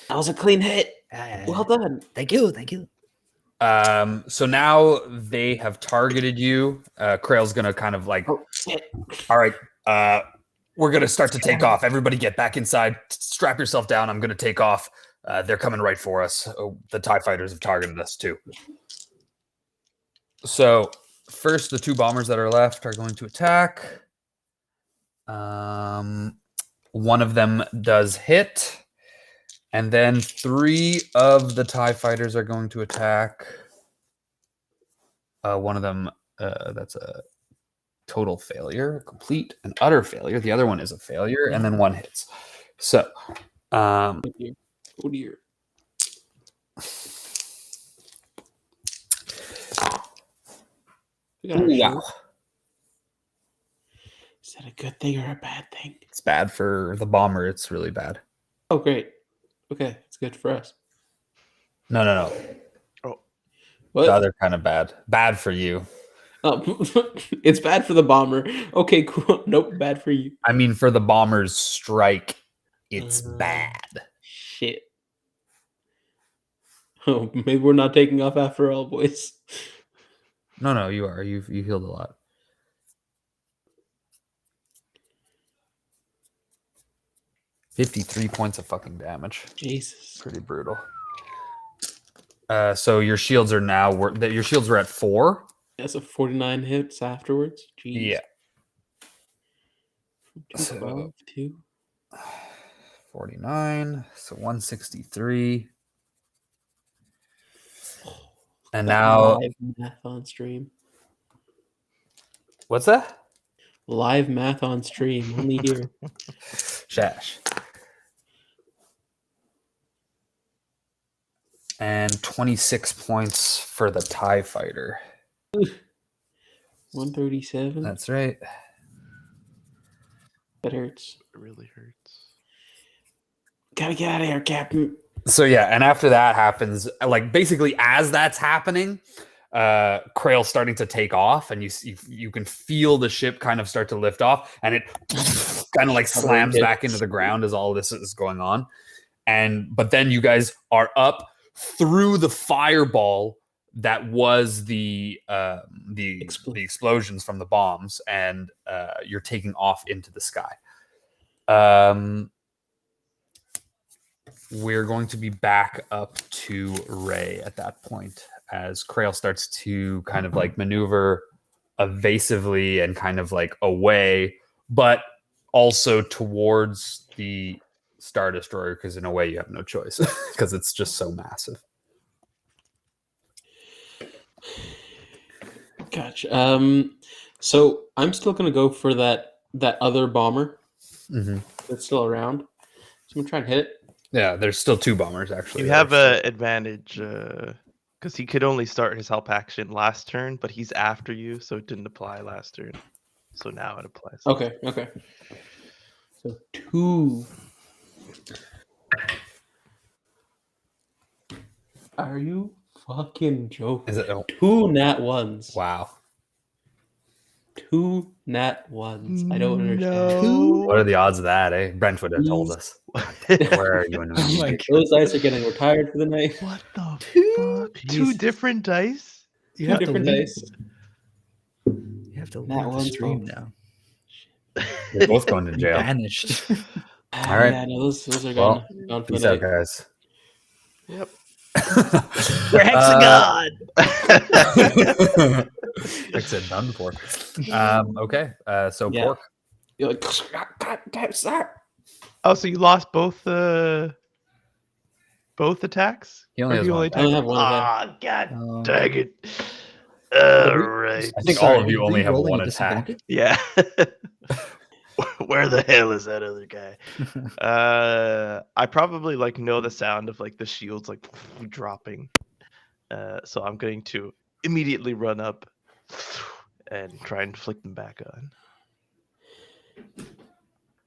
That was a clean hit. Well done. Thank you. So now they have targeted you. Krail's gonna kind of like, Oh, shit. all right, we're gonna start to take off. Everybody get back inside. Strap yourself down. I'm gonna take off. They're coming right for us. Oh, the TIE fighters have targeted us too. So first, the 2 bombers that are left are going to attack. One of them does hit. And then 3 of the TIE fighters are going to attack. One of them, that's a total failure, complete and utter failure. The other one is a failure, and then 1 hits. So, Oh dear. We got our wow, shield. Is that a good thing or a bad thing? it's bad for the bomber. It's really bad. Oh, great. Okay, it's good for us. No. What? The other kind of bad. Bad for you. Oh, it's bad for the bomber. Okay, cool. Nope, bad for you. I mean, for the bomber's strike, it's bad. Shit. Oh, maybe we're not taking off after all, boys. No, you are. You healed a lot. $53 points of fucking damage. Jesus. Pretty brutal. So your shields are now your shields were at 4. That's a 49 hits afterwards. Jeez. Yeah. 212, 2. 49. So 163. And now Live math on stream. what's that? Live math on stream. Only here. Shash. And 26 points for the TIE fighter. 137. That's right. That hurts. It really hurts. Gotta get out of here, Captain. So yeah, and after that happens, like basically as that's happening, Krail's starting to take off, and you can feel the ship kind of start to lift off, and it kind of like slams back into the ground as all this is going on. But then you guys are up through the fireball that was the explosions from the bombs, and you're taking off into the sky. We're going to be back up to Ray at that point as Krail starts to kind of like maneuver evasively and kind of like away, but also towards the Star Destroyer, because in a way you have no choice because it's just so massive. Gotcha. So I'm still gonna go for that other bomber that's still around. So I'm gonna try and hit it. Yeah, there's still 2 bombers actually. You have an advantage because he could only start his help action last turn, but he's after you, so it didn't apply last turn. So now it applies. Okay. So 2. Are you fucking joking? Is it 2 nat 1s. Wow. 2 nat 1s. I don't understand. No. What are the odds of that, eh? Brent would have told us. Where are you in Those dice are getting retired for the night. What the fuck? 2 different dice? You 2 have different to leave. dice. You have to Nat leave the one's stream both. now. They're both going to jail. Banished. All right. Yeah, no, those are Well, gone for peace the out, night. guys. Yep. We're Hexagon. Like I said, done before. Okay. So Yeah. Pork. You're like, God damn, sir. Oh, so you lost both attacks? He only Or has you one only attack. I only have one attack. Ah, god Oh. dang it. Alright. I think Sorry, all of you are only have rolling one a attack. disadvantage? Yeah. Where the hell is that other guy? I probably like know the sound of like the shields like dropping. So I'm going to immediately run up and try and flick them back on.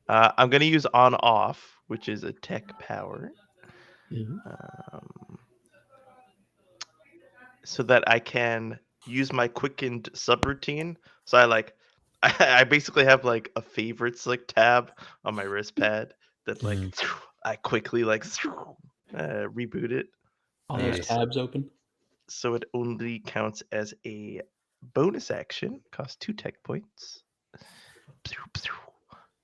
I'm going to use on off, which is a tech power. So that I can use my quickened subroutine. So I basically have like a favorites like tab on my wrist pad that like I quickly like reboot it. All those tabs open. So it only counts as a bonus action, costs 2 tech points.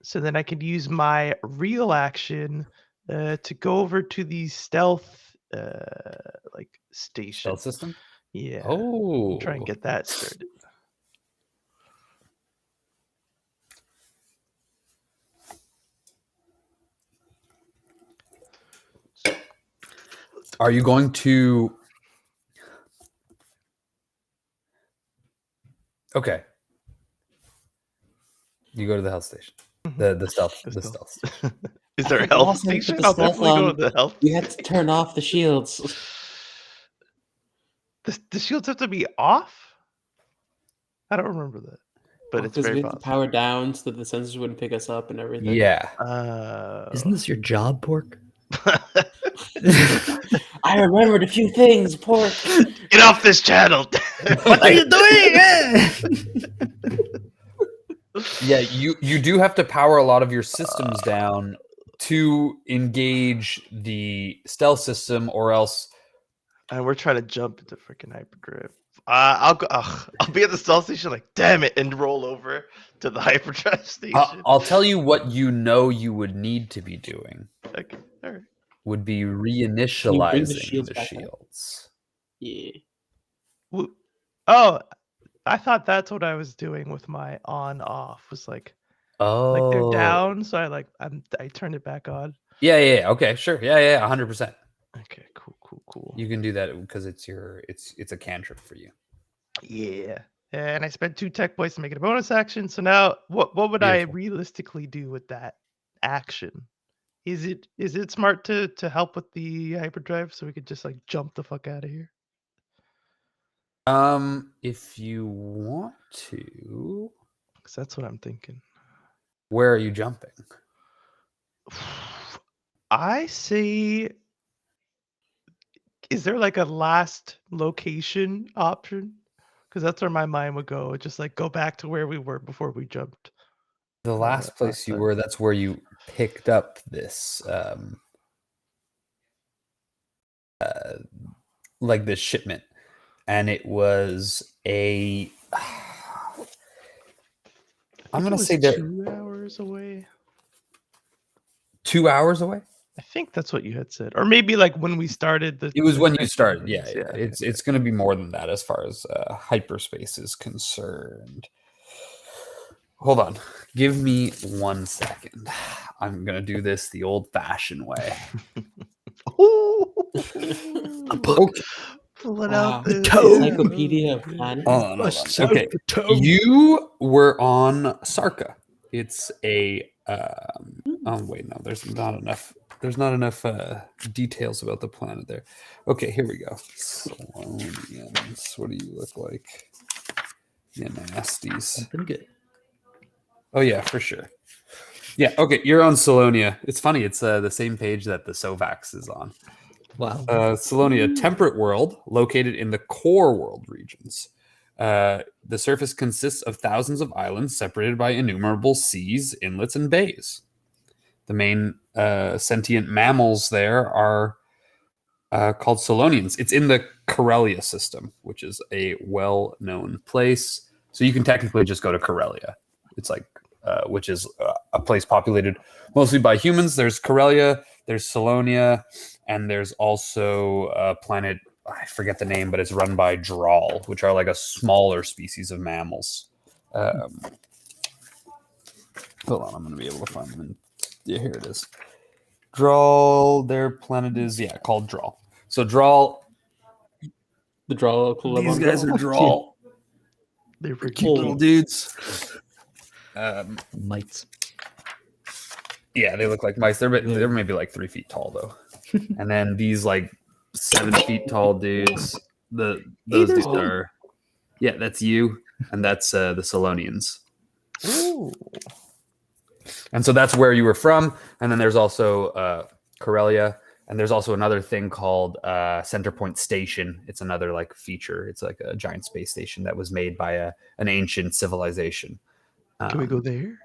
So then I can use my real action to go over to the stealth like station. Stealth system? Yeah. Oh. Try and get that started. Are you going to... Okay. You go to the health station. The stealth. The stealth station. Is there a health station? I'll definitely go to the health. We had to turn off the shields. The shields have to be off? I don't remember that. But it's very we had to possible. power down so that the sensors wouldn't pick us up and everything. Yeah. Isn't this your job, Pork? I remembered a few things, Pork. Get off this channel. What are you doing? Yeah, you do have to power a lot of your systems down to engage the stealth system, or else. And we're trying to jump into freaking hyperdrive. I'll go. I'll be at the stealth station, like damn it, and roll over to the hyperdrive station. I'll tell you what you would need to be doing. Okay, all right. Would be Can you bring reinitializing the the shields back up? shields. Yeah. Oh, I thought that's what I was doing with my on off. Was like they're down, so I turned it back on. Yeah. Okay, sure. Yeah. 100%. Okay, cool. You can do that because it's a cantrip for you. Yeah. And I spent 2 tech points to make it a bonus action. So now what would I Beautiful. realistically do with that action? Is it smart to help with the hyperdrive so we could just like jump the fuck out of here? If you want to, 'Cause that's what I'm thinking. where are you jumping? I see. Is there like a last location option? Because that's where my mind would go. Just like go back to where we were before we jumped. The last place last you time. were, that's where you picked up this, like this shipment, and it was a. I'm gonna say that 2 hours away. 2 hours away. I think that's what you had said, or maybe like when we started. It was the when you next started. Yeah, phase. yeah. It's going to be more than that as far as hyperspace is concerned. Hold on. Give me 1 second. I'm going to do this the old-fashioned way. A book. Okay. Pulling Wow. out the Encyclopedia of Planets. Hold on. Okay. You were on Sarka. It's a. Oh wait, no. There's not enough. There's not enough details about the planet there. Okay, here we go. Solonians. What do you look like? Yeah, nasties. Something good. Oh yeah, for sure. Yeah. Okay, you're on Solonia. It's funny. It's the same page that the Sovax is on. Wow. Solonia, temperate world located in the core world regions. The surface consists of thousands of islands separated by innumerable seas, inlets, and bays. The main sentient mammals there are called Solonians. It's in the Corellia system, which is a well-known place. So you can technically just go to Corellia. It's like, which is a place populated mostly by humans. There's Corellia, there's Solonia, and there's also a planet, I forget the name, but it's run by Drawl, which are like a smaller species of mammals. Hold on, I'm going to be able to find them. Yeah, here it is. Drawl, their planet is, called Drawl. So Drawl, The draw. these guys are Drawl. They're They're cute little dudes. Mites. Yeah, they look like mice. They're maybe like 3 feet tall though. And then these like 7 feet tall dudes. Those dudes are, that's you, and that's the Solonians. Ooh. And so that's where you were from. And then there's also Corellia, and there's also another thing called Center Point Station. It's another like feature. It's like a giant space station that was made by an ancient civilization. Can we go there?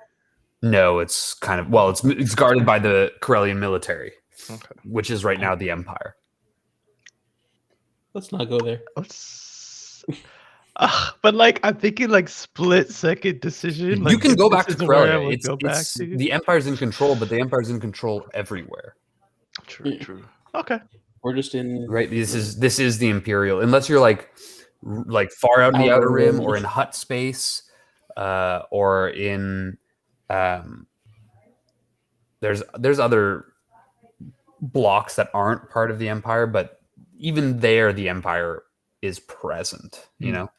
No, it's kind of it's guarded by the Corellian military, Okay. which is right now the Empire. Let's not go there. But like I'm thinking like split second decision. Like, You can if go this back to is where I Corellia. would go back to. The Empire's in control, but the Empire's in control everywhere. True. Okay. We're just in. Right? This is the Imperial, unless you're like far out in the Outer outer rim rim. or in hut space, or in there's other blocks that aren't part of the Empire, but even there the Empire is present, you know.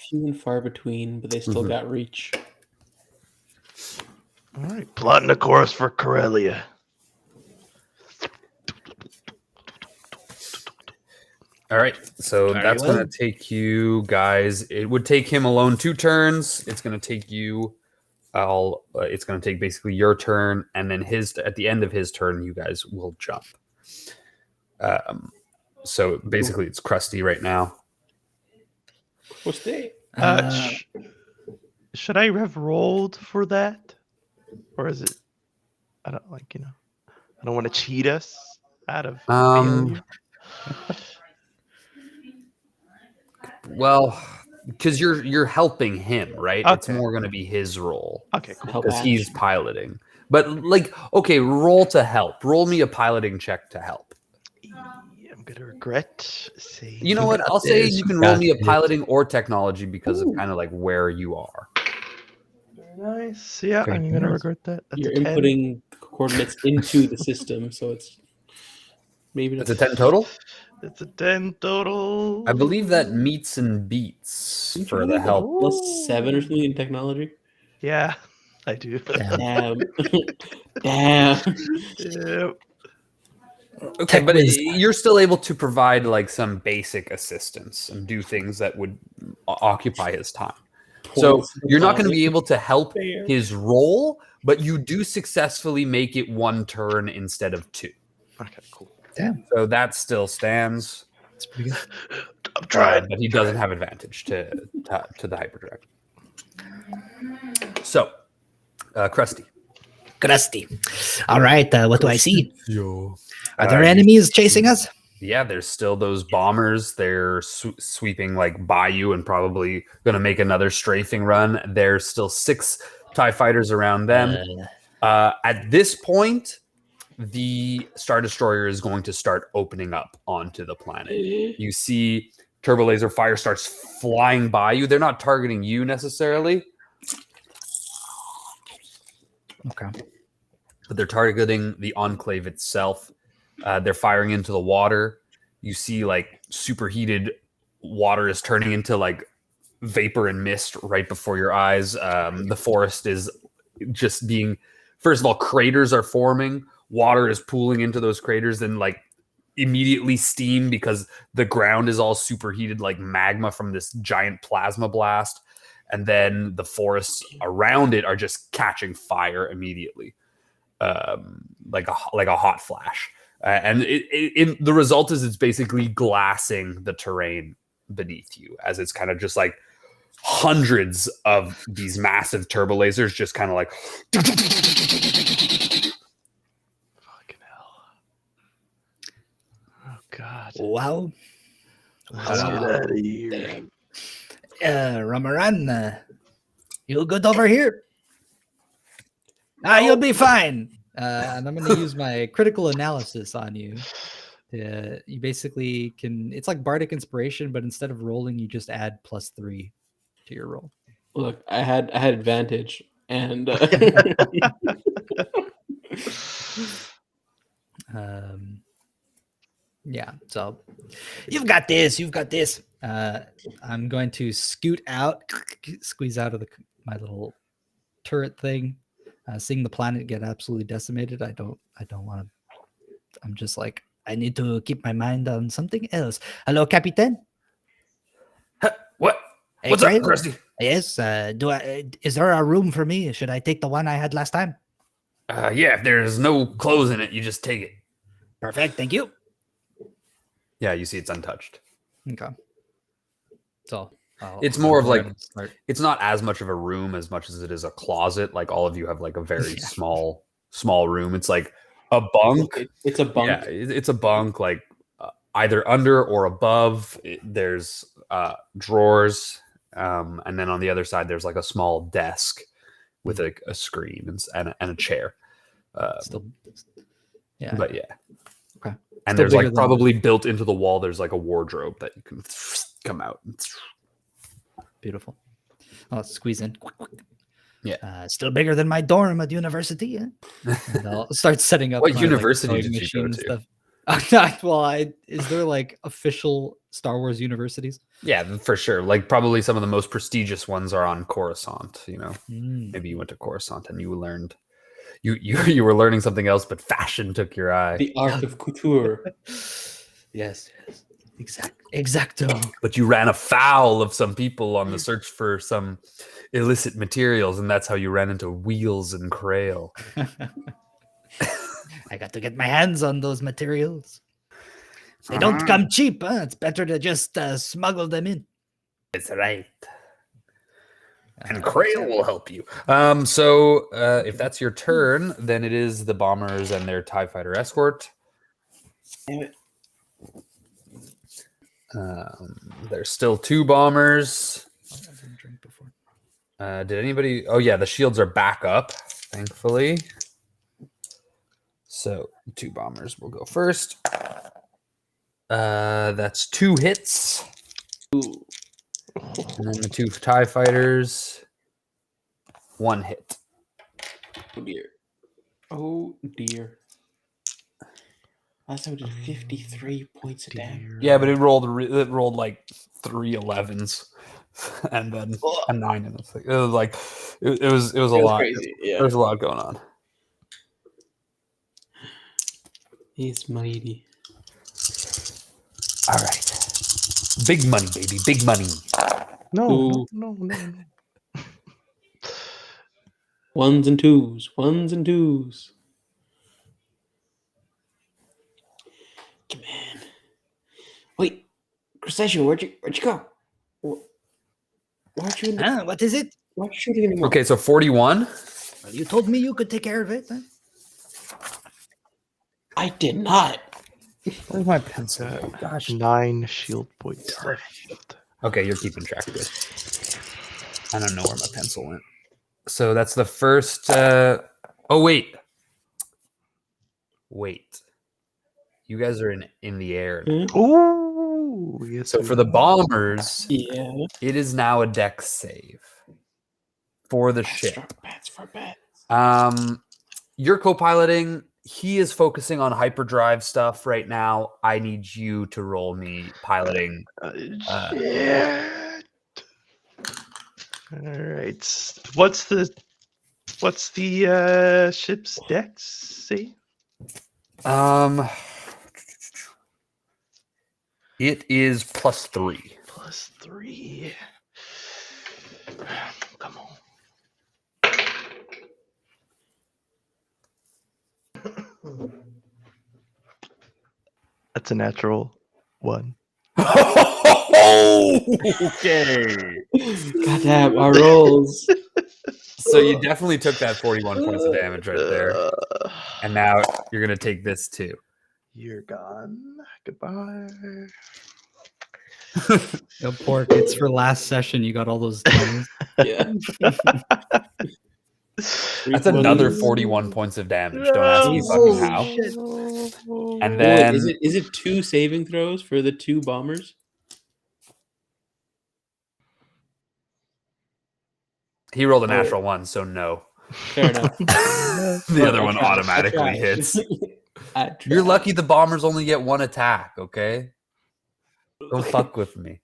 Few and far between, but they still got reach. All right. Plotting a course for Corellia. All right, so Very that's well. going to take you guys. It would take him alone 2 turns. It's going to take you it's going to take basically your turn, and then at the end of his turn, you guys will jump. So basically, it's Krusty right now. What's that? Should I have rolled for that, or is it? I don't like I don't want to cheat us out of failure. Well, because you're helping him, right? It's Okay. more going to be his role Okay, cool. Help because out. he's piloting. But okay, roll to help. Roll me a piloting check to help. I'm gonna regret saying. You know what? got I'll say this. you can You roll got me a this. piloting or technology because of kind of like where you are. Very nice. Yeah, Very I'm gonna nice. regret that. That's You're a 10. inputting coordinates into the system, so it's maybe It's a 10 total. It's a 10 total. I believe that meets and beats for the help. plus 7 or something in technology. Yeah, I do. Damn. Damn. Damn. Yep. Okay, Tech but whiz. you're still able to provide like some basic assistance and do things that would occupy his time. So Points you're not going to body. be able to help Fair. his role, but you do successfully make it 1 turn instead of 2. Okay, cool. Damn, So that still stands. that's pretty good. I'm trying. But he doesn't have advantage to the hyperdrive. So, Krusty. Crusty. All right, what do I see? Yo. Are there enemies chasing us? Yeah, there's still those bombers. They're sweeping like Bayou and probably going to make another strafing run. There's still 6 TIE fighters around them. At this point, the Star Destroyer is going to start opening up onto the planet. You see turbo laser fire starts flying by you. They're not targeting you necessarily. Okay. But they're targeting the enclave itself. They're firing into the water. You see like superheated water is turning into like vapor and mist right before your eyes. The forest is just being, first of all, craters are forming. Water is pooling into those craters and like immediately steam because the ground is all superheated like magma from this giant plasma blast. And then the forests around it are just catching fire immediately. Like a hot flash, and the result is it's basically glassing the terrain beneath you as it's kind of just like hundreds of these massive turbo lasers just kind of like Fucking hell. Oh god. Wow. Let's get out of here. Ramaran, you good over here? You'll be fine. And I'm going to use my critical analysis on you. You basically can. It's like Bardic Inspiration, but instead of rolling, you just add +3 to your roll. Look, I had advantage, and Yeah. So you've got this. You've got this. I'm going to scoot out, squeeze out of my little turret thing. Seeing the planet get absolutely decimated, I don't want to. I'm just like, I need to keep my mind on something else. Hello, Captain. what? Hey, What's up, Craig? Krusty? Yes. Is there a room for me? Should I take the one I had last time? Yeah, if there's no clothes in it, you just take it. Perfect. Thank you. Yeah, you see it's untouched. Okay. So It's more of go like, ahead and start. it's not as much of a room as much as it is a closet. Like all of you have like a very small room. It's like a bunk. it's a bunk. Yeah, it's a bunk, like either under or above. There's drawers, and then on the other side there's like a small desk with a screen and a chair. Still, yeah. But yeah, Okay. and Still there's like bigger than- probably built into the wall. There's like a wardrobe that you can come out. Beautiful. I'll squeeze in. Yeah. Still bigger than my dorm at university. Yeah? And I'll start setting up. What my, university sewing did you go machine and to? stuff. Well, is there like official Star Wars universities? Yeah, for sure. Like probably some of the most prestigious ones are on Coruscant. You know, maybe you went to Coruscant and you learned. You were learning something else, but fashion took your eye. The art of couture. Yes. Exacto. But you ran afoul of some people on the search for some illicit materials, and that's how you ran into Wheels and Krail. I got to get my hands on those materials. They don't come cheap, huh? It's better to just smuggle them in. That's right. And Krail will help you. So if that's your turn, then it is the bombers and their TIE fighter escort. Damn it. There's still 2 bombers. I didn't drink before. Did anybody? Oh yeah, the shields are back up, thankfully. So 2 bombers will go first. That's 2 hits. Ooh. And then the 2 TIE fighters, 1 hit. Oh dear. Oh dear. Last time we did 53 points of damage. Yeah, but it rolled like 3 11s, and then a 9 in it. It was like it was a lot. Crazy. Yeah. There's a lot going on. He's mighty. All right. Big money, baby. Big money. No. Ones and twos. Come on. Wait, Crustaceo, where'd you go? Why aren't you in the, What is it? why aren't you shooting anymore? Okay, so 41. Well, you told me you could take care of it. Huh? I did not. Where's my pencil? Gosh. 9 shield points left. Okay, you're keeping track of it. I don't know where my pencil went. So that's the first. Oh, wait. You guys are in the air. Ooh, yes. So for the bombers, Yeah. it is now a dex save for the ship. Bats for bats. You're co-piloting. He is focusing on hyperdrive stuff right now. I need you to roll me piloting. Shit. All right. What's the ship's dex? See? It is +3. +3. Come on. That's a natural 1. Okay. Goddamn, our rolls. So you definitely took that 41 points of damage right there. And now you're going to take this too. You're gone. Goodbye. Yo, Pork, it's for last session. You got all those times. Yeah. That's another 41 points of damage. Don't ask me fucking how. And then Wait, is it 2 saving throws for the 2 bombers? he rolled a natural 1, so no. Fair enough. The other one automatically hits. You're lucky the bombers only get 1 attack, okay? Don't fuck with me.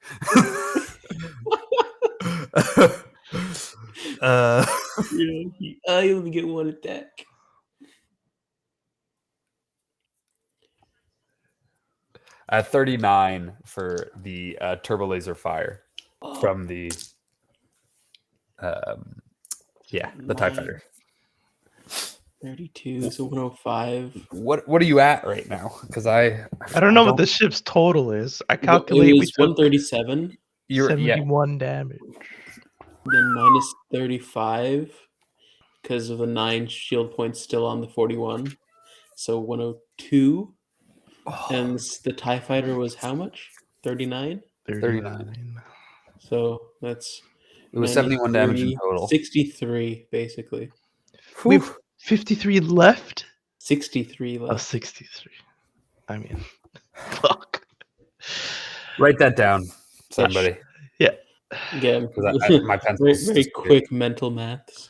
I only get 1 attack. At 39 for the turbo laser fire from the the TIE fighter. 32, so 105. What are you at right now? Because I don't know what the ship's total is. I It calculate we was took 137, you're 71 damage. then minus 35 because of the 9 shield points still on the 41. So 102. And the TIE fighter was how much? 39? 39. So that's It was 71 damage in total. 63, basically. We have 53 left? 63 Oh, left. 63. I mean, fuck. Write that down, somebody. Yeah. Again, My pencil. very quick mental maths.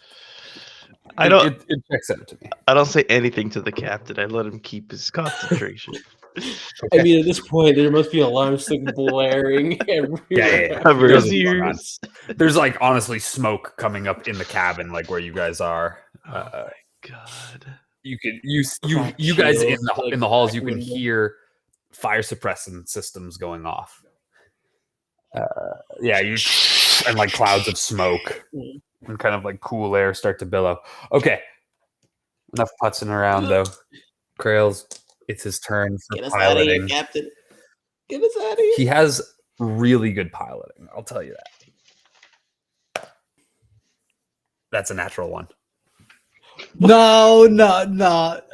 It checks out to me. I don't say anything to the captain. I let him keep his concentration. I mean, at this point, there must be alarms like blaring everywhere. Yeah. Cover his There's- ears. There's like honestly smoke coming up in the cabin, like where you guys are. God. You could Crack you guys shields, in the halls. You crack can window. hear fire suppressant systems going off. And like clouds of smoke and kind of like cool air start to billow. Okay, enough putzing around though. Krails, it's his turn for Get us out of here, piloting. Captain. Get us out of here. He has really good piloting. I'll tell you that. That's a natural 1. No.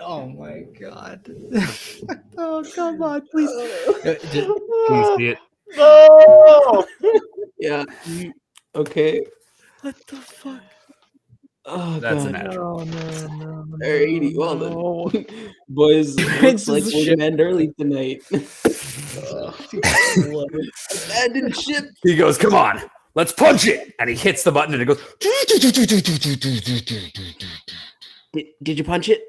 Oh my god. Oh, come on, please. Can you see it? No! Yeah. Okay. What the fuck? Oh, That's a God. natural. No. Alrighty, well then. Boys, looks like we're gonna end early tonight. Abandoned ship. He goes, "Come on, let's punch it!" And he hits the button, and it goes. Did you punch it?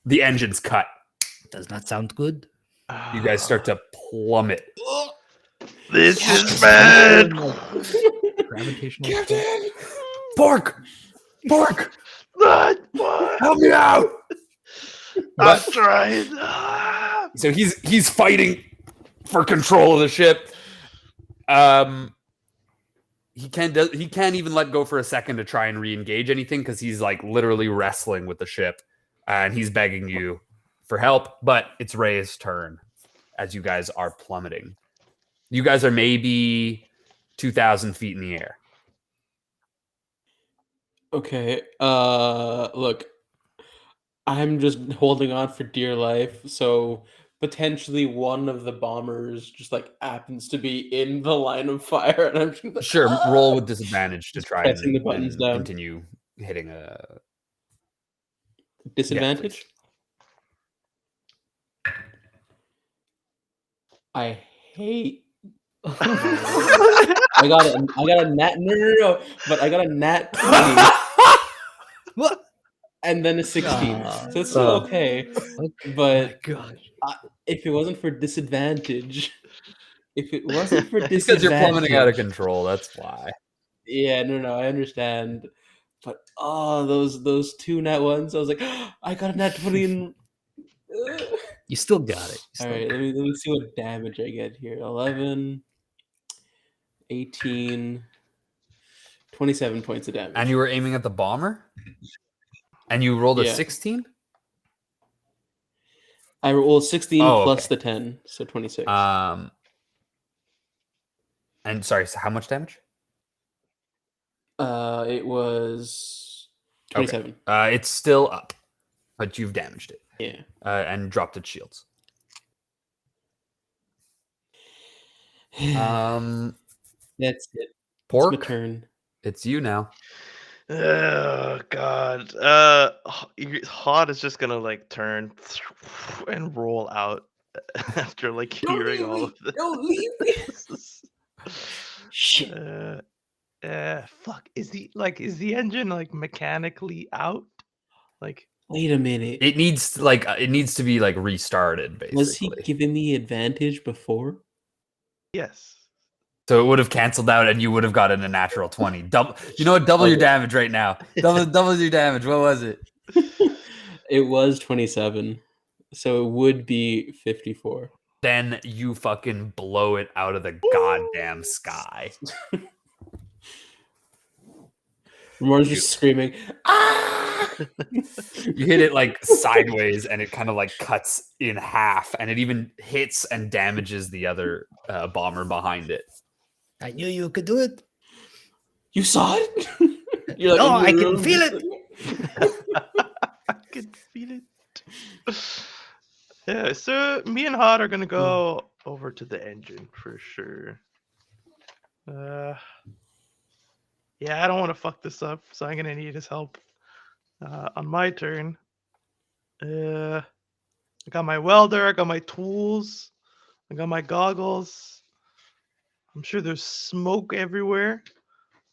The engine's cut. Does not sound good. You guys start to plummet. This is bad. Gravitational. Pork, What? help me out! I'm But trying. so he's fighting for control of the ship. He can't even let go for a second to try and re-engage anything because he's like literally wrestling with the ship, and he's begging you for help. But it's Ray's turn as you guys are plummeting. You guys are maybe 2,000 feet in the air. Okay. Look, I'm just holding on for dear life. So potentially one of the bombers just like happens to be in the line of fire, and I'm just like, Sure, roll with disadvantage to Just try pressing and, the buttons down. continue hitting a disadvantage. I hate. I got a nat no, but I got a nat 20 What? and then a 16. Ah. So it's still okay. But gosh. if it wasn't for disadvantage, because you're plummeting out of control. That's why. Yeah, no, I understand. But those two nat ones, I was like, I got a nat 20 and You still got it. all right, let me see what damage I get here. 11, 18, 27 points of damage. And you were aiming at the bomber? And you rolled a 16? I rolled 16 plus okay. the 10, so 26. And sorry, so how much damage? It was 27. Okay. It's still up, but you've damaged it. Yeah. And dropped its shields. That's it. Pork, it's my turn. It's you now. Oh God. Hot is just gonna like turn and roll out after like hearing all of this. Don't leave me. Shit. Fuck. Is the engine like mechanically out? Like, wait a minute. It needs to be like restarted, basically. Was he giving me advantage before? yes. So it would have canceled out, and you would have gotten a natural 20. Double your damage right now. Double your damage. What was it? It was 27, so it would be 54. Then you fucking blow it out of the goddamn sky. Ramon's just screaming, ah! You hit it like sideways, and it kind of like cuts in half, and it even hits and damages the other bomber behind it. I knew you could do it. You saw it? You're like, No, I can feel it. I can feel it. Yeah, so me and Hot are gonna go over to the engine for sure. Yeah, I don't want to fuck this up, so I'm gonna need his help. On my turn, I got my welder, I got my tools, I got my goggles. I'm sure there's smoke everywhere,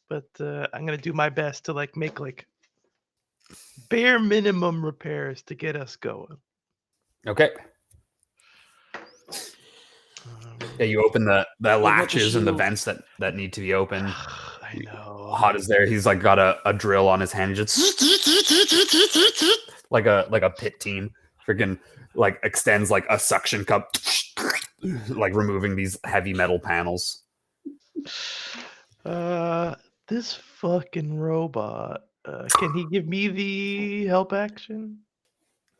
but I'm gonna do my best to like make like bare minimum repairs to get us going. Okay. Yeah, you open the latches and the vents that need to be open. I know. Hot is there. He's like got a drill on his hand. He just like a pit team. Freaking like extends like a suction cup, like removing these heavy metal panels. This fucking robot. Can he give me the help action?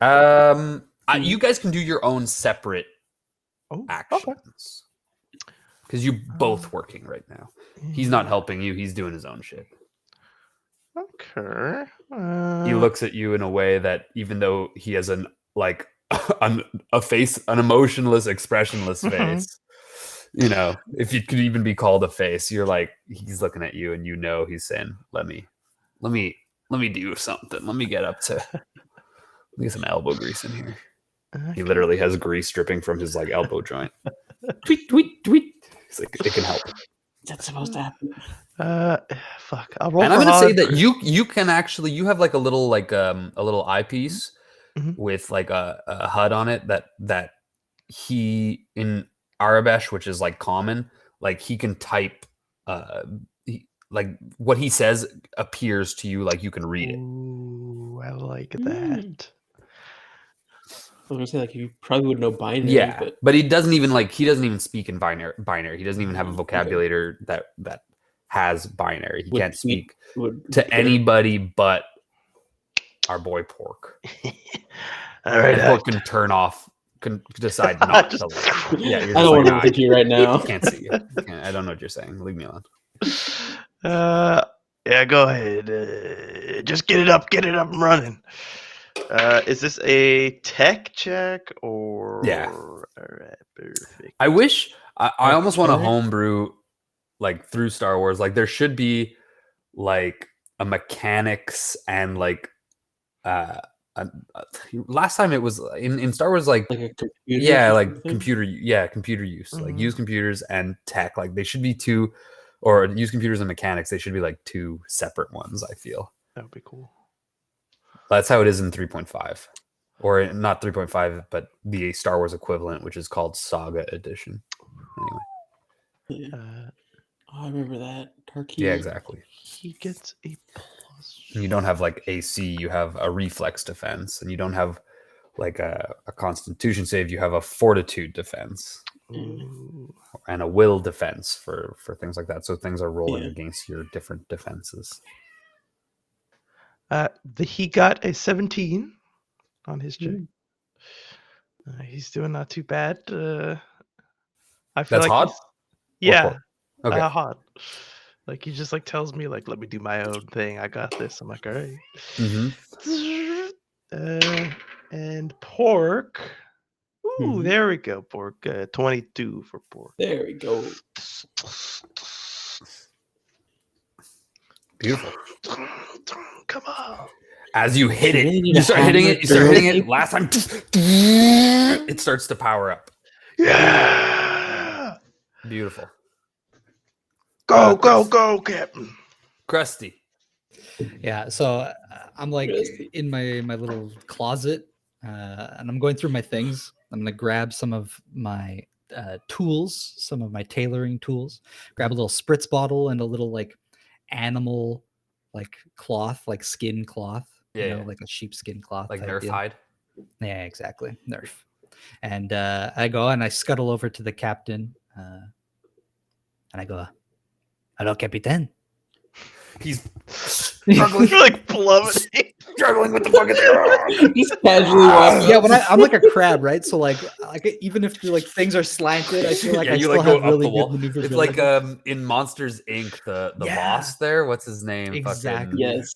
You guys can do your own separate actions because you're both working right now. He's not helping you. He's doing his own shit. Okay. He looks at you in a way that, even though he has an emotionless, expressionless face, you know, if it could even be called a face, you're like, he's looking at you, and you know he's saying, "Let me do something. Let me get some elbow grease in here." Okay. He literally has grease dripping from his like elbow joint. Tweet, tweet, tweet. It's like, it can help. That's supposed to happen. Fuck. I'll roll. And I'm gonna say that you can actually, you have like a little eyepiece with like a HUD on it that he in Arabesh, which is like common, like he can type like what he says appears to you like you can read it. Ooh, I like that. was gonna say like you probably would know binary, Yeah, but but he doesn't even speak in binary. He doesn't even have a vocabulary that has binary. He Would can't tweet- speak would to anybody but our boy Pork. All right. And Pork can turn off, can decide not Just- to. Yeah, you're I just don't want like, to look at you right now. can't see you. I don't know what you're saying. Leave me alone. Yeah, go ahead. Just get it up and running. Is this a tech check or? Yeah. All right, perfect. I wish I almost want to Okay. homebrew like through Star Wars. Like there should be like a mechanics and last time it was in Star Wars like Like a computer. yeah or like something? computer use like Mhm. use computers and tech, like they should be two, or use computers and mechanics, they should be like two separate ones. I feel That would be cool. that's how it is in 3.5, or not 3.5 but the Star Wars equivalent, which is called Saga Edition. Anyway, Yeah. Oh, I remember that. Tarkey. yeah, exactly. He gets a plus. You don't have like AC, you have a reflex defense, and you don't have like a constitution save, you have a fortitude defense Ooh. and a will defense for things like that. So things are rolling Yeah. against your different defenses. He got a 17 on his check. Mm. He's doing not too bad. I feel That's like hot? he's- Yeah, Okay. hot. Like he just like tells me like, let me do my own thing. I got this. I'm like, all right. And Pork. Ooh, Mhm. there we go, Pork. 22 for Pork. There we go. Beautiful. Come on. As you hit You it, really need you a start hitting hammer it. You start hitting it. to- Last time, it starts to power up. Yeah. Beautiful. Go, Captain. Krusty. Yeah, so I'm like Really? in my little closet, and I'm going through my things. I'm gonna grab some of my tools, some of my tailoring tools. Grab a little spritz bottle and a little like animal, like cloth, like skin cloth. Yeah, yeah. Like a sheepskin cloth. Like type Nerf deal. hide. Yeah, exactly. Nerf. And I go and I scuttle over to the captain, and I go, "Hello, Capitan." He's You're like plummeting. struggling with the fucking. He's casually walking. Yeah, when I'm like a crab, right? So like even if like things are slanted, I feel like Yeah, I you, still like, go have up really the wall. good maneuverability. It's like in Monsters Inc. The Yeah. boss there. What's his name? Exactly. Yes.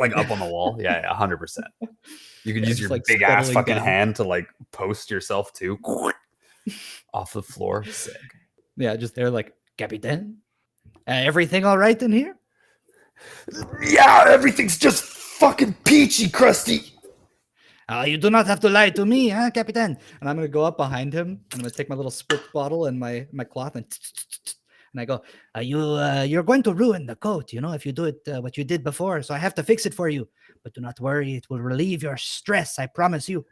Like up on the wall. Yeah, 100%. You can Yeah, use just, your like, big ass scuttling fucking down. hand to like post yourself too off the floor. Sick. Yeah, just there like, Capitan, everything all right in here? Yeah, everything's just fucking peachy, Krusty. You do not have to lie to me, huh, Capitan? And I'm gonna go up behind him. I'm gonna take my little spritz bottle and my cloth and I go, you're going to ruin the coat, if you do it what you did before. So I have to fix it for you. But do not worry, it will relieve your stress. I promise you.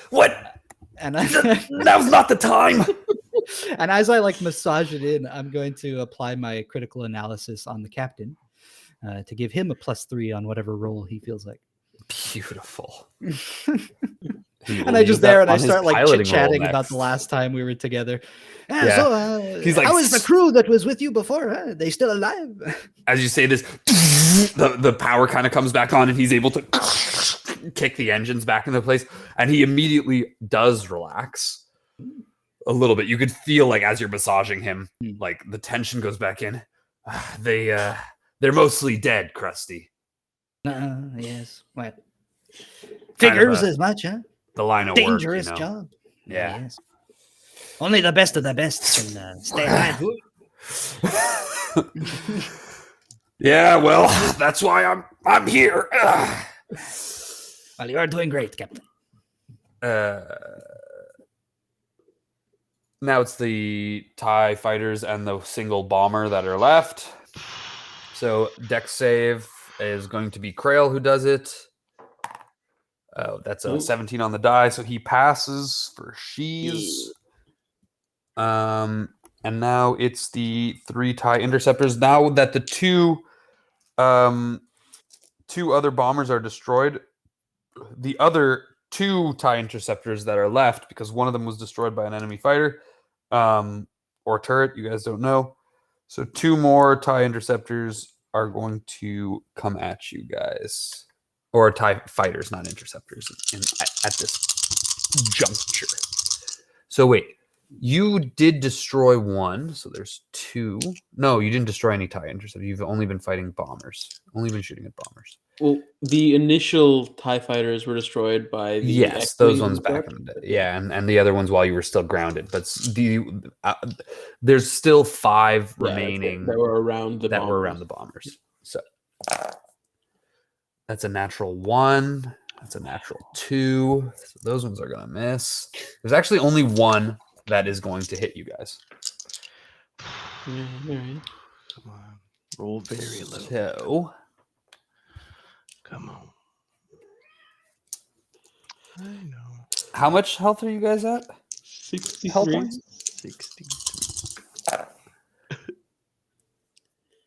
What? And Now's not the time. and as I like massage it in, I'm going to apply my critical analysis on the captain to give him a +3 on whatever roll he feels like. Beautiful. And I just there and I start like chit chatting about the last time we were together. Yeah. So, He's like, how is the crew that was with you before? Huh? They still alive? As you say this, the power kind of comes back on, and he's able to kick the engines back into place, and he immediately does relax a little bit. You could feel like as you're massaging him, like the tension goes back in. They're mostly dead, Krusty. Yes. Well, Kind of figures a- as much, huh? The line of Dangerous work, you know? job. Yeah. Yes. Only the best of the best can stay alive. Yeah, well, that's why I'm here. Well, you are doing great, Captain. Now it's the TIE fighters and the single bomber that are left. So deck save is going to be Krail who does it. That's a 17 on the die, so he passes for Shees. And now it's the 3 TIE interceptors. Now that the two other bombers are destroyed, the other 2 TIE interceptors that are left because one of them was destroyed by an enemy fighter or turret. You guys don't know. So 2 more TIE interceptors are going to come at you guys. Or TIE fighters, not interceptors, at this juncture. So wait, you did destroy 1, so there's 2. No, you didn't destroy any TIE interceptors. You've only been fighting bombers. Only been shooting at bombers. Well, the initial TIE fighters were destroyed by the Yes, those X-Wing ones back in the day. Yeah, and the other ones while you were still grounded. But there's still 5 remaining that were around the bombers. So that's a natural 1. That's a natural 2. So those ones are gonna miss. There's actually only 1 that is going to hit you guys. Yeah, all right. Come on. Roll very low. So Come on. I know. how much health are you guys at? 63. Health points? 63.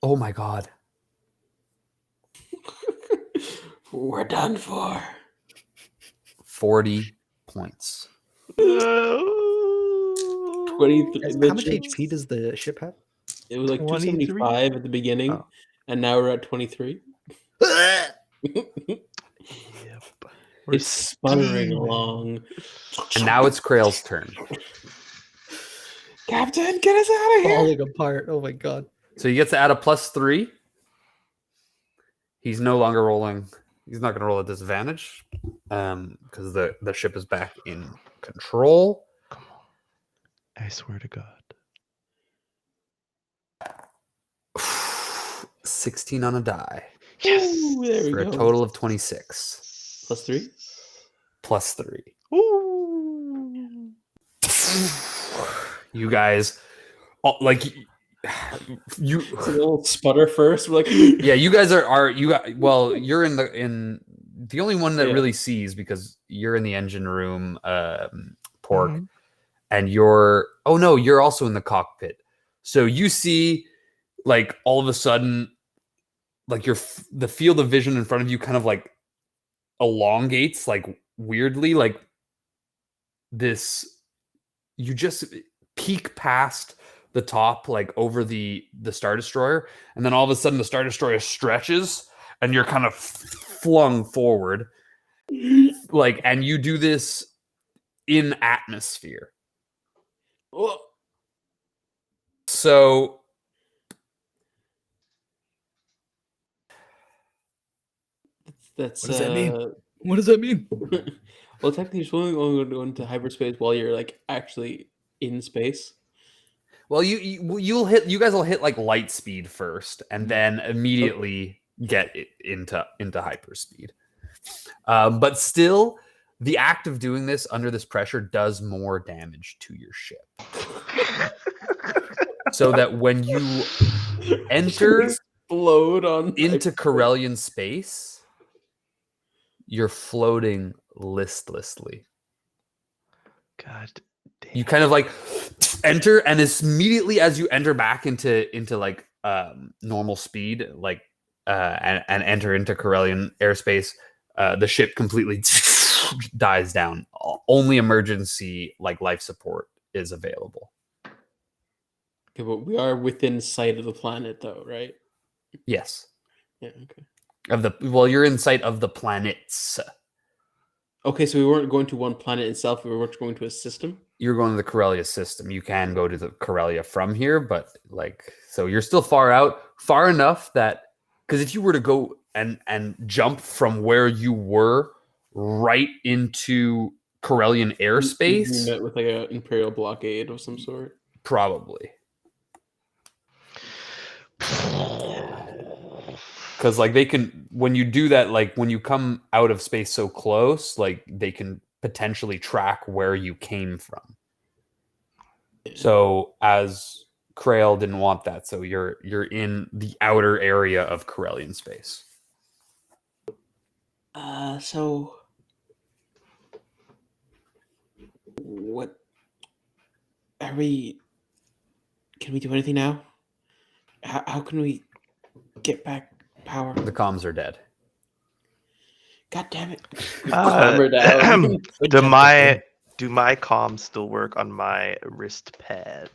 Oh my god. We're done for. 40 points. 23. Guys, how much HP does the ship have? It was like 23? 275 at the beginning, Oh. and now we're at 23. Yep. It's sputtering along. And now it's Krail's turn. Captain, get us out of here! Falling apart. Oh my god. So he gets to add a +3. He's no longer rolling. He's not going to roll at disadvantage because the ship is back in control. Come on. I swear to God. 16 on a die Yes. Ooh, there we for go. a total of 26. +3. +3. Ooh. You guys, like you. It's a little sputter first. We're like, Yeah, you guys are you got well. You're in the only one that really sees because you're in the engine room, Pork, Mhm. and you're you're also in the cockpit. So you see, like all of a sudden, like the field of vision in front of you kind of like elongates like weirdly, like this. You just peek past the top, like over the Star Destroyer, and then all of a sudden the Star Destroyer stretches, and you're kind of flung forward, like, and you do this in atmosphere. oh, So that's What does that mean? What does that mean? Well, technically, you're only going to go into hyperspace while you're like actually in space. well, you guys will hit like light speed first, and then immediately get it into hyperspeed. But still, the act of doing this under this pressure does more damage to your ship. So that when you enter Explode on into Corellian space, you're floating listlessly. God damn. You kind of like enter, and as immediately as you enter back into like normal speed, like and enter into Corellian airspace, the ship completely dies down. Only emergency like life support is available. Okay, but we are within sight of the planet, though, right? Yes. Yeah. Okay. You're in sight of the planets. Okay, so we weren't going to one planet itself. We were going to a system. You're going to the Corellia system. You can go to the Corellia from here, but like, so you're still far out, far enough that because if you were to go and jump from where you were right into Corellian airspace, We met with like an Imperial blockade of some sort. probably. Because like they can, when you do that, like when you come out of space so close, like they can potentially track where you came from. So as Krail didn't want that, so you're in the outer area of Corellian space. So what are we? Can we do anything now? How can we get back power? The comms are dead. God damn it! Clamber Uh, down. do my comms still work on my wrist pad?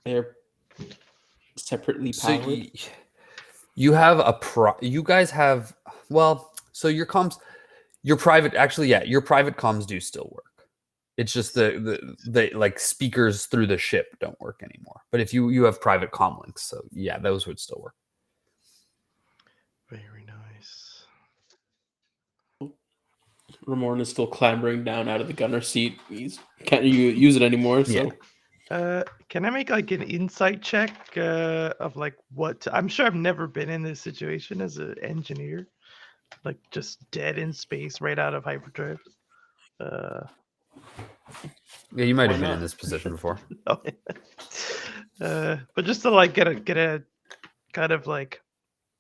They're separately So powered. you have you guys have, well, so your comms, your private, actually, yeah, your private comms do still work. It's just the like speakers through the ship don't work anymore. But if you have private comm links, so yeah, those would still work. Very nice. Ramorn is still clambering down out of the gunner seat. He's can't use it anymore. So Can I make like an insight check of like what? I'm sure I've never been in this situation as an engineer, like just dead in space right out of hyperdrive. Yeah, you might Why have been in not? this position before. But just to like get a kind of like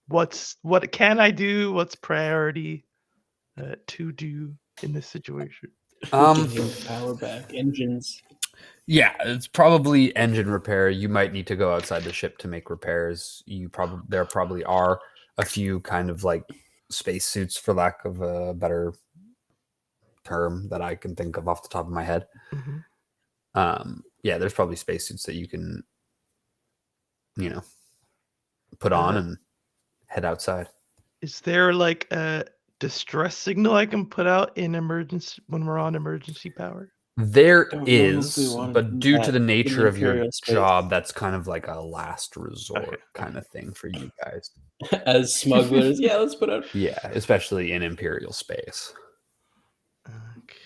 what can I do? What's priority to do in this situation? Getting power back engines. Yeah, it's probably engine repair. You might need to go outside the ship to make repairs. There probably are a few kind of like spacesuits, for lack of a better term that I can think of off the top of my head. Mm-hmm. Yeah, there's probably spacesuits that you can, put on and head outside. Is there like a distress signal I can put out in emergency when we're on emergency power? There Don't know if we is, wanna but do due that to the in nature of your Imperial space. job, that's kind of like a last resort Okay. kind of thing for you guys. As smugglers, yeah, let's put out. Yeah, especially in Imperial space.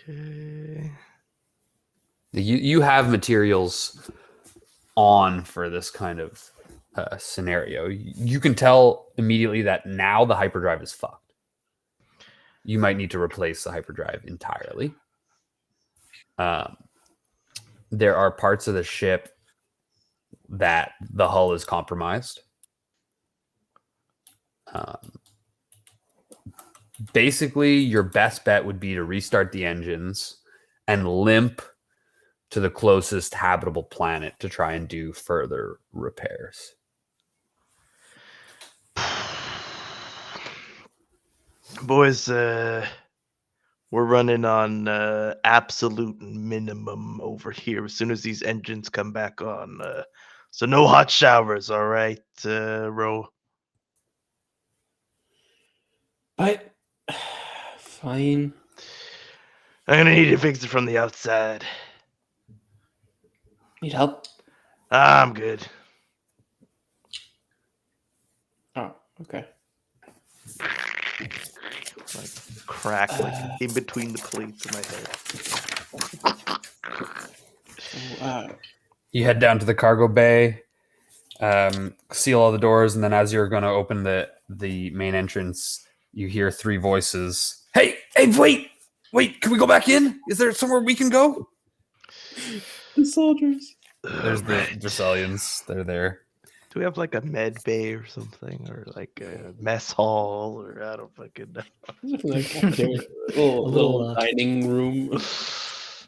Okay. You have materials on for this kind of scenario. You can tell immediately that now the hyperdrive is fucked. You might need to replace the hyperdrive entirely. There are parts of the ship that the hull is compromised. Basically, your best bet would be to restart the engines and limp to the closest habitable planet to try and do further repairs. Boys, we're running on absolute minimum over here as soon as these engines come back on. So no hot showers, all right, Ro? But fine. I'm gonna need to fix it from the outside. Need help? I'm good. Oh, okay. Like crack like in between the plates in my head. You head down to the cargo bay, seal all the doors, and then as you're going to open the main entrance, you hear three voices. Hey, wait, can we go back in? Is there somewhere we can go? The soldiers. There's the Dracelians. They're there. Do we have like a med bay or something, or like a mess hall, or I don't fucking know. Like a little dining room.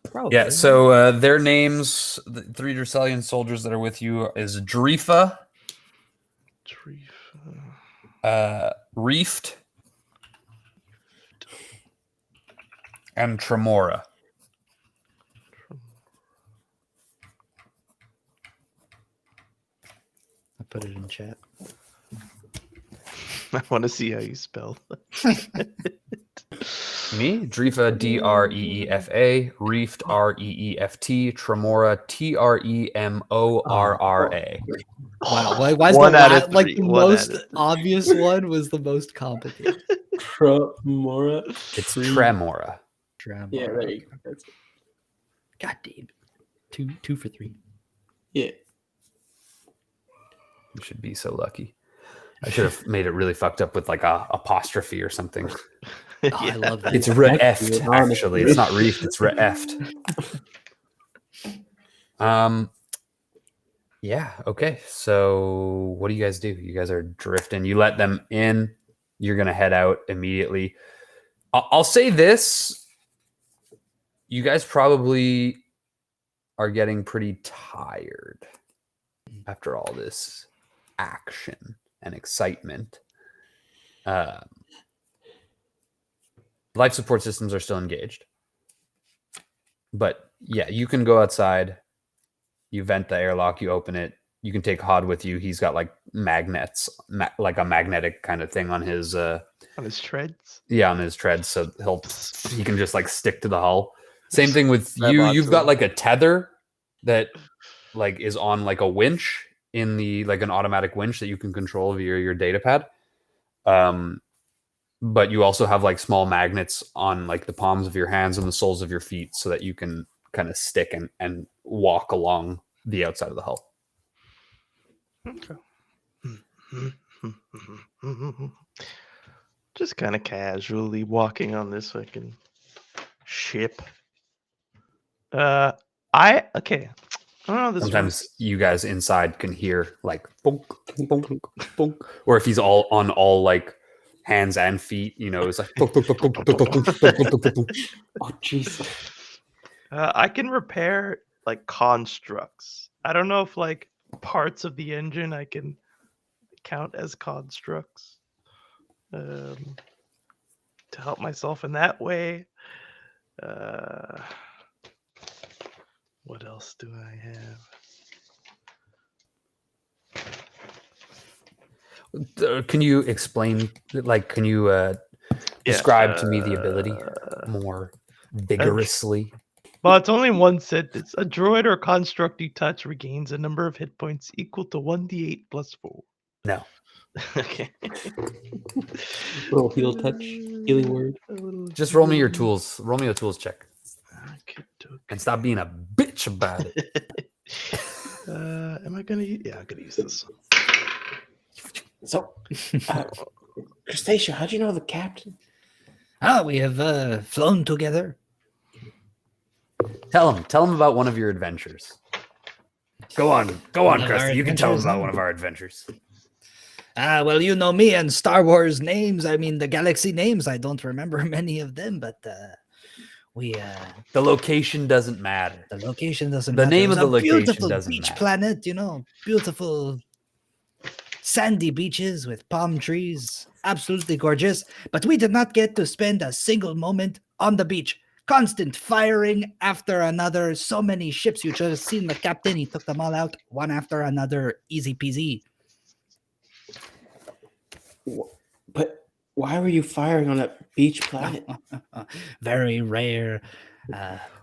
Probably. Yeah, so their names, the three Dracelian soldiers that are with you, is Drifa, Reefed, and Tremora. I put it in chat. I want to see how you spell. Me, Drifa, Dreefa, Reefed, Reeft, Tremora, Tremorra. Wow, why is One the out of like three, the one out most of three. obvious one was the most complicated? Tremora. It's Tremora. Yeah, there you go. That's it. God damn. Two for three. Yeah. You should be so lucky. I should have made it really fucked up with like a apostrophe or something. Oh, I love that. It's re-effed, actually. It's not reefed, it's re-effed. Yeah, okay. So what do you guys do? You guys are drifting. You let them in. You're going to head out immediately. I'll say this. You guys probably are getting pretty tired after all this action and excitement. Uh, life support systems are still engaged. But yeah, you can go outside. You vent the airlock. You open it. You can take Hod with you. He's got like magnets, like a magnetic kind of thing on his treads. Yeah, on his treads, so he can just like stick to the hull. Same thing with Grab you. onto You've got him. like a tether that like is on like a winch in the like an automatic winch that you can control via your data pad. But you also have like small magnets on like the palms of your hands and the soles of your feet so that you can kind of stick and walk along the outside of the hull. Okay. Just kind of casually walking on this fucking ship. Okay. I don't know this Sometimes you guys inside can hear like bonk, bonk, bonk. Or if he's all on all like hands and feet, you know, it's like bonk, bonk, bonk, bonk, bonk, bonk, bonk, bonk, bonk, bonk. Oh, jeez. I can repair like constructs. I don't know if like parts of the engine I can count as constructs to help myself in that way. What else do I have? Can you explain, like, can you describe to me the ability more vigorously? Well, it's only one sentence. A droid or construct you touch regains a number of hit points equal to 1d8 plus 4. No. Okay. Little heal touch, healing word. Just roll me your tools. Roll me a tools check. Okay. And stop being a bitch about it. Am I gonna use? Yeah, I'm gonna use this. So, Crustacea, how'd you know the captain? We have flown together. Tell him about one of your adventures. Go on, One of Krusty. our You can tell him adventures, about huh? one of our adventures. Well, you know me and Star Wars names. I mean, the galaxy names. I don't remember many of them, but we. The location doesn't matter. The location doesn't The matter. name It was of the a location beautiful doesn't beach matter. planet, you know, beautiful sandy beaches with palm trees, absolutely gorgeous. But we did not get to spend a single moment on the beach. Constant firing after another. So many ships. You should have seen the captain. He took them all out one after another. Easy peasy. But why were you firing on a beach planet? Very rare.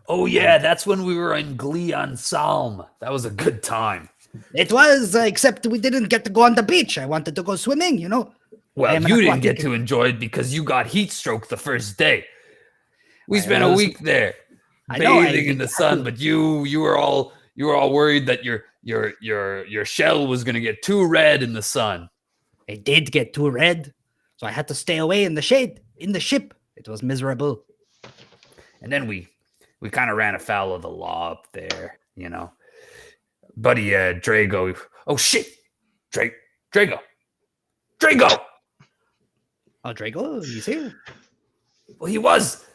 Oh yeah, that's when we were in Glee on Salm. That was a good time. It was, except we didn't get to go on the beach. I wanted to go swimming, you know. I Well, am an you didn't aquatic- get to enjoy it because you got heat stroke the first day. We Well, spent I a was- week there I know, bathing in the sun, but you were all worried that your shell was gonna get too red in the sun. It did get too red, so I had to stay away in the shade in the ship. It was miserable. And then we kind of ran afoul of the law up there, you know. Buddy Drago. Oh shit. Drago. Oh, Drago, he's here. Well, he was.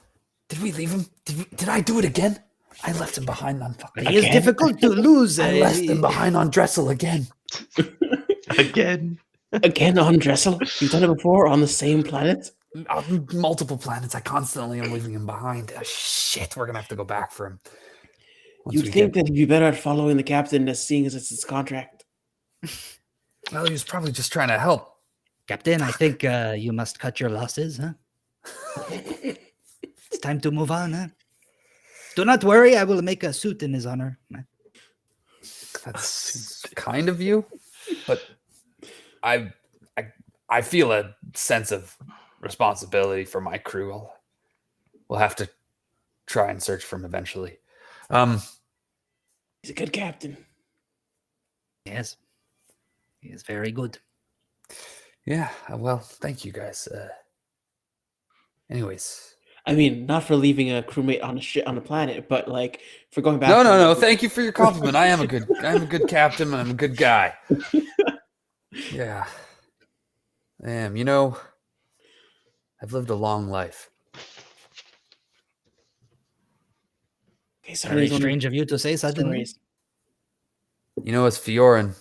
Did we leave him? Did I do it again? I left him behind on fucking. He is difficult to lose. I left him behind on Dressel again. Again. Again on Dressel? You've done it before on the same planet? On multiple planets, I constantly am leaving him behind. Oh, shit, we're gonna have to go back for him. Once You'd we think get- that he'd be better at following the captain as seeing as it's his contract. Well, he was probably just trying to help. Captain, I think you must cut your losses, huh? It's time to move on, huh? Do not worry, I will make a suit in his honor. That's kind of you, but I feel a sense of responsibility for my crew. We'll have to try and search for him eventually. He's a good captain. Yes, he is very good. Yeah, well, thank you guys. Anyways, I mean, not for leaving a crewmate on a planet, but like for going back. no. Thank you for your compliment. I'm a good captain. And I'm a good guy. Yeah, I am. You know, I've lived a long life. Okay, Very strange of you to say suddenly. Stories. You know, as Fiorin,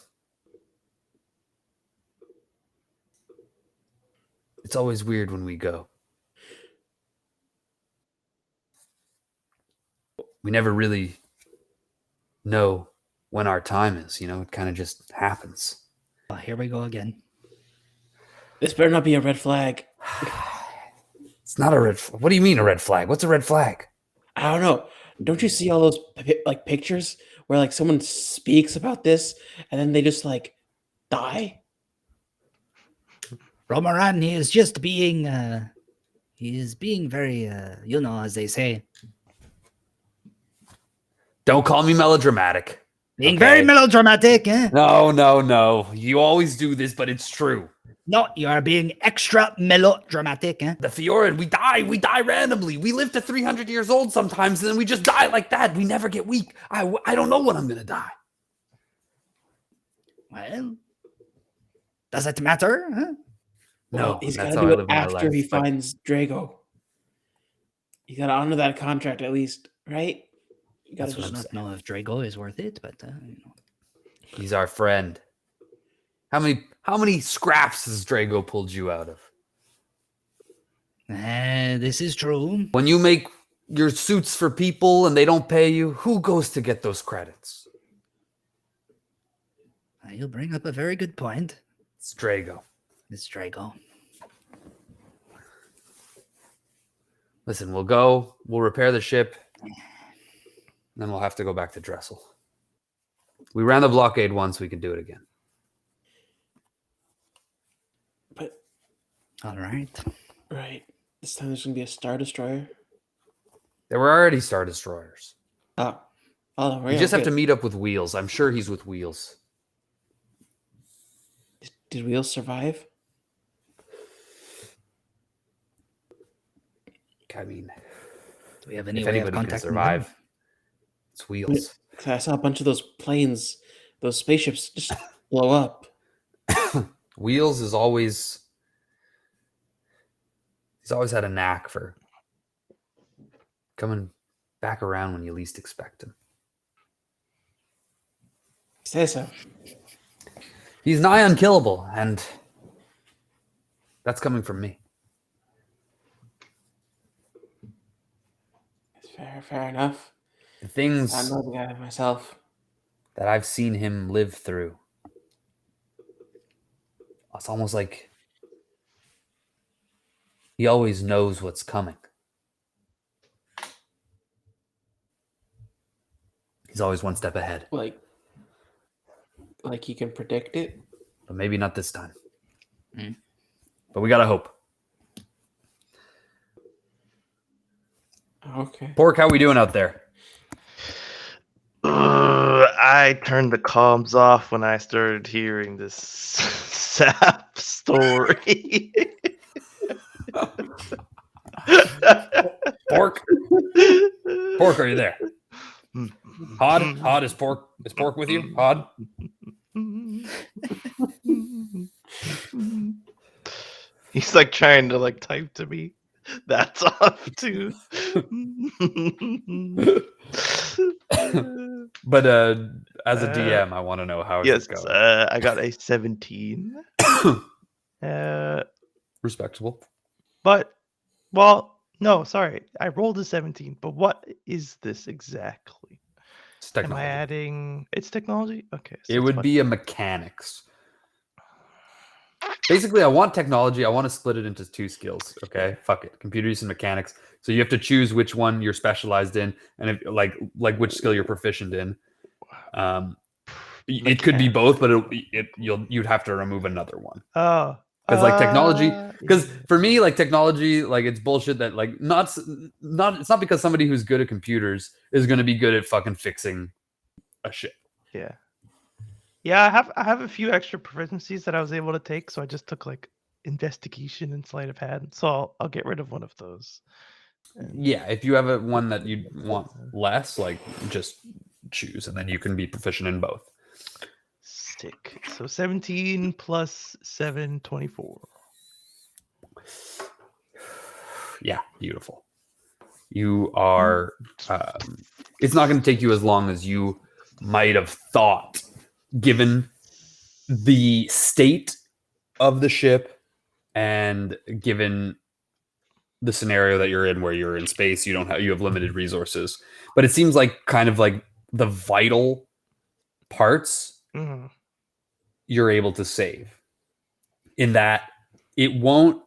It's always weird when we go. We never really know when our time is, you know, it kind of just happens. Oh, here we go again. This better not be a red flag. It's not a red flag. What do you mean a red flag? What's a red flag? I don't know. Don't you see all those like pictures where like someone speaks about this and then they just like die? Romaran, he is just being he is being very you know, as they say, Don't call me melodramatic. being Okay. very melodramatic, eh? No. You always do this, but it's true. No, you are being extra melodramatic, eh? The Fiorid, we die randomly. We live to 300 years old sometimes, and then we just die like that. We never get weak. I don't know when I'm gonna die. Well, does it matter? Huh? No, he's that's got to how I do live it my after life, he but- finds Drago. You got to honor that contract at least, right? You got I to do just not know if Drago is worth it, but you know. He's our friend. How many scraps has Drago pulled you out of? This is true. When you make your suits for people and they don't pay you, who goes to get those credits? You bring up a very good point. It's Drago. It's Drago. Listen, we'll go. We'll repair the ship. Then we'll have to go back to Dressel. We ran the blockade once. We can do it again. But All right. right, this time there's gonna be a Star Destroyer. There were already Star Destroyers. Oh, We just have to meet up with Wheels. I'm sure he's with Wheels. Did Wheels survive? I mean, Do we have any if way of anybody can contacting survive, them? it's Wheels. 'Cause I saw a bunch of those planes, those spaceships just blow up. Wheels is always... He's always had a knack for coming back around when you least expect him. Say so. He's nigh unkillable, and that's coming from me. Fair enough. The things I know the guy myself. that I've seen him live through, it's almost like he always knows what's coming. He's always one step ahead, Like you can predict it. but maybe not this time. Mm. But we gotta hope. Okay. Pork, how we doing out there? I turned the comms off when I started hearing this sap story. Pork, Pork, are you there? Hod, is Pork with you? Hod? He's like trying to like type to me. That's off too. But as a DM, I want to know how Yes, it's going. I got a 17. Respectable. But, well, no, sorry. I rolled a 17, but what is this exactly? It's Am technology. I adding... It's technology? Okay. So It it's would fine. be a mechanics. Basically, I want technology. I want to split it into 2 skills. Okay, fuck it. Computer use and mechanics. So you have to choose which one you're specialized in, and if like which skill you're proficient in. It could be both, but you'd have to remove another one. Oh. Because like technology, because yeah. for me, like technology, like it's bullshit that like not it's not because somebody who's good at computers is going to be good at fucking fixing a ship. Yeah. Yeah, I have a few extra proficiencies that I was able to take, so I just took like investigation and sleight of hand. So I'll get rid of one of those. Yeah, if you have one that you want less, like just choose, and then you can be proficient in both. Sick. So 17 plus 7, 24. Yeah, beautiful. You are. It's not going to take you as long as you might have thought, given the state of the ship And given the scenario that you're in, where you're in space, you have limited resources. But it seems like kind of like the vital parts you're able to save. In that it won't.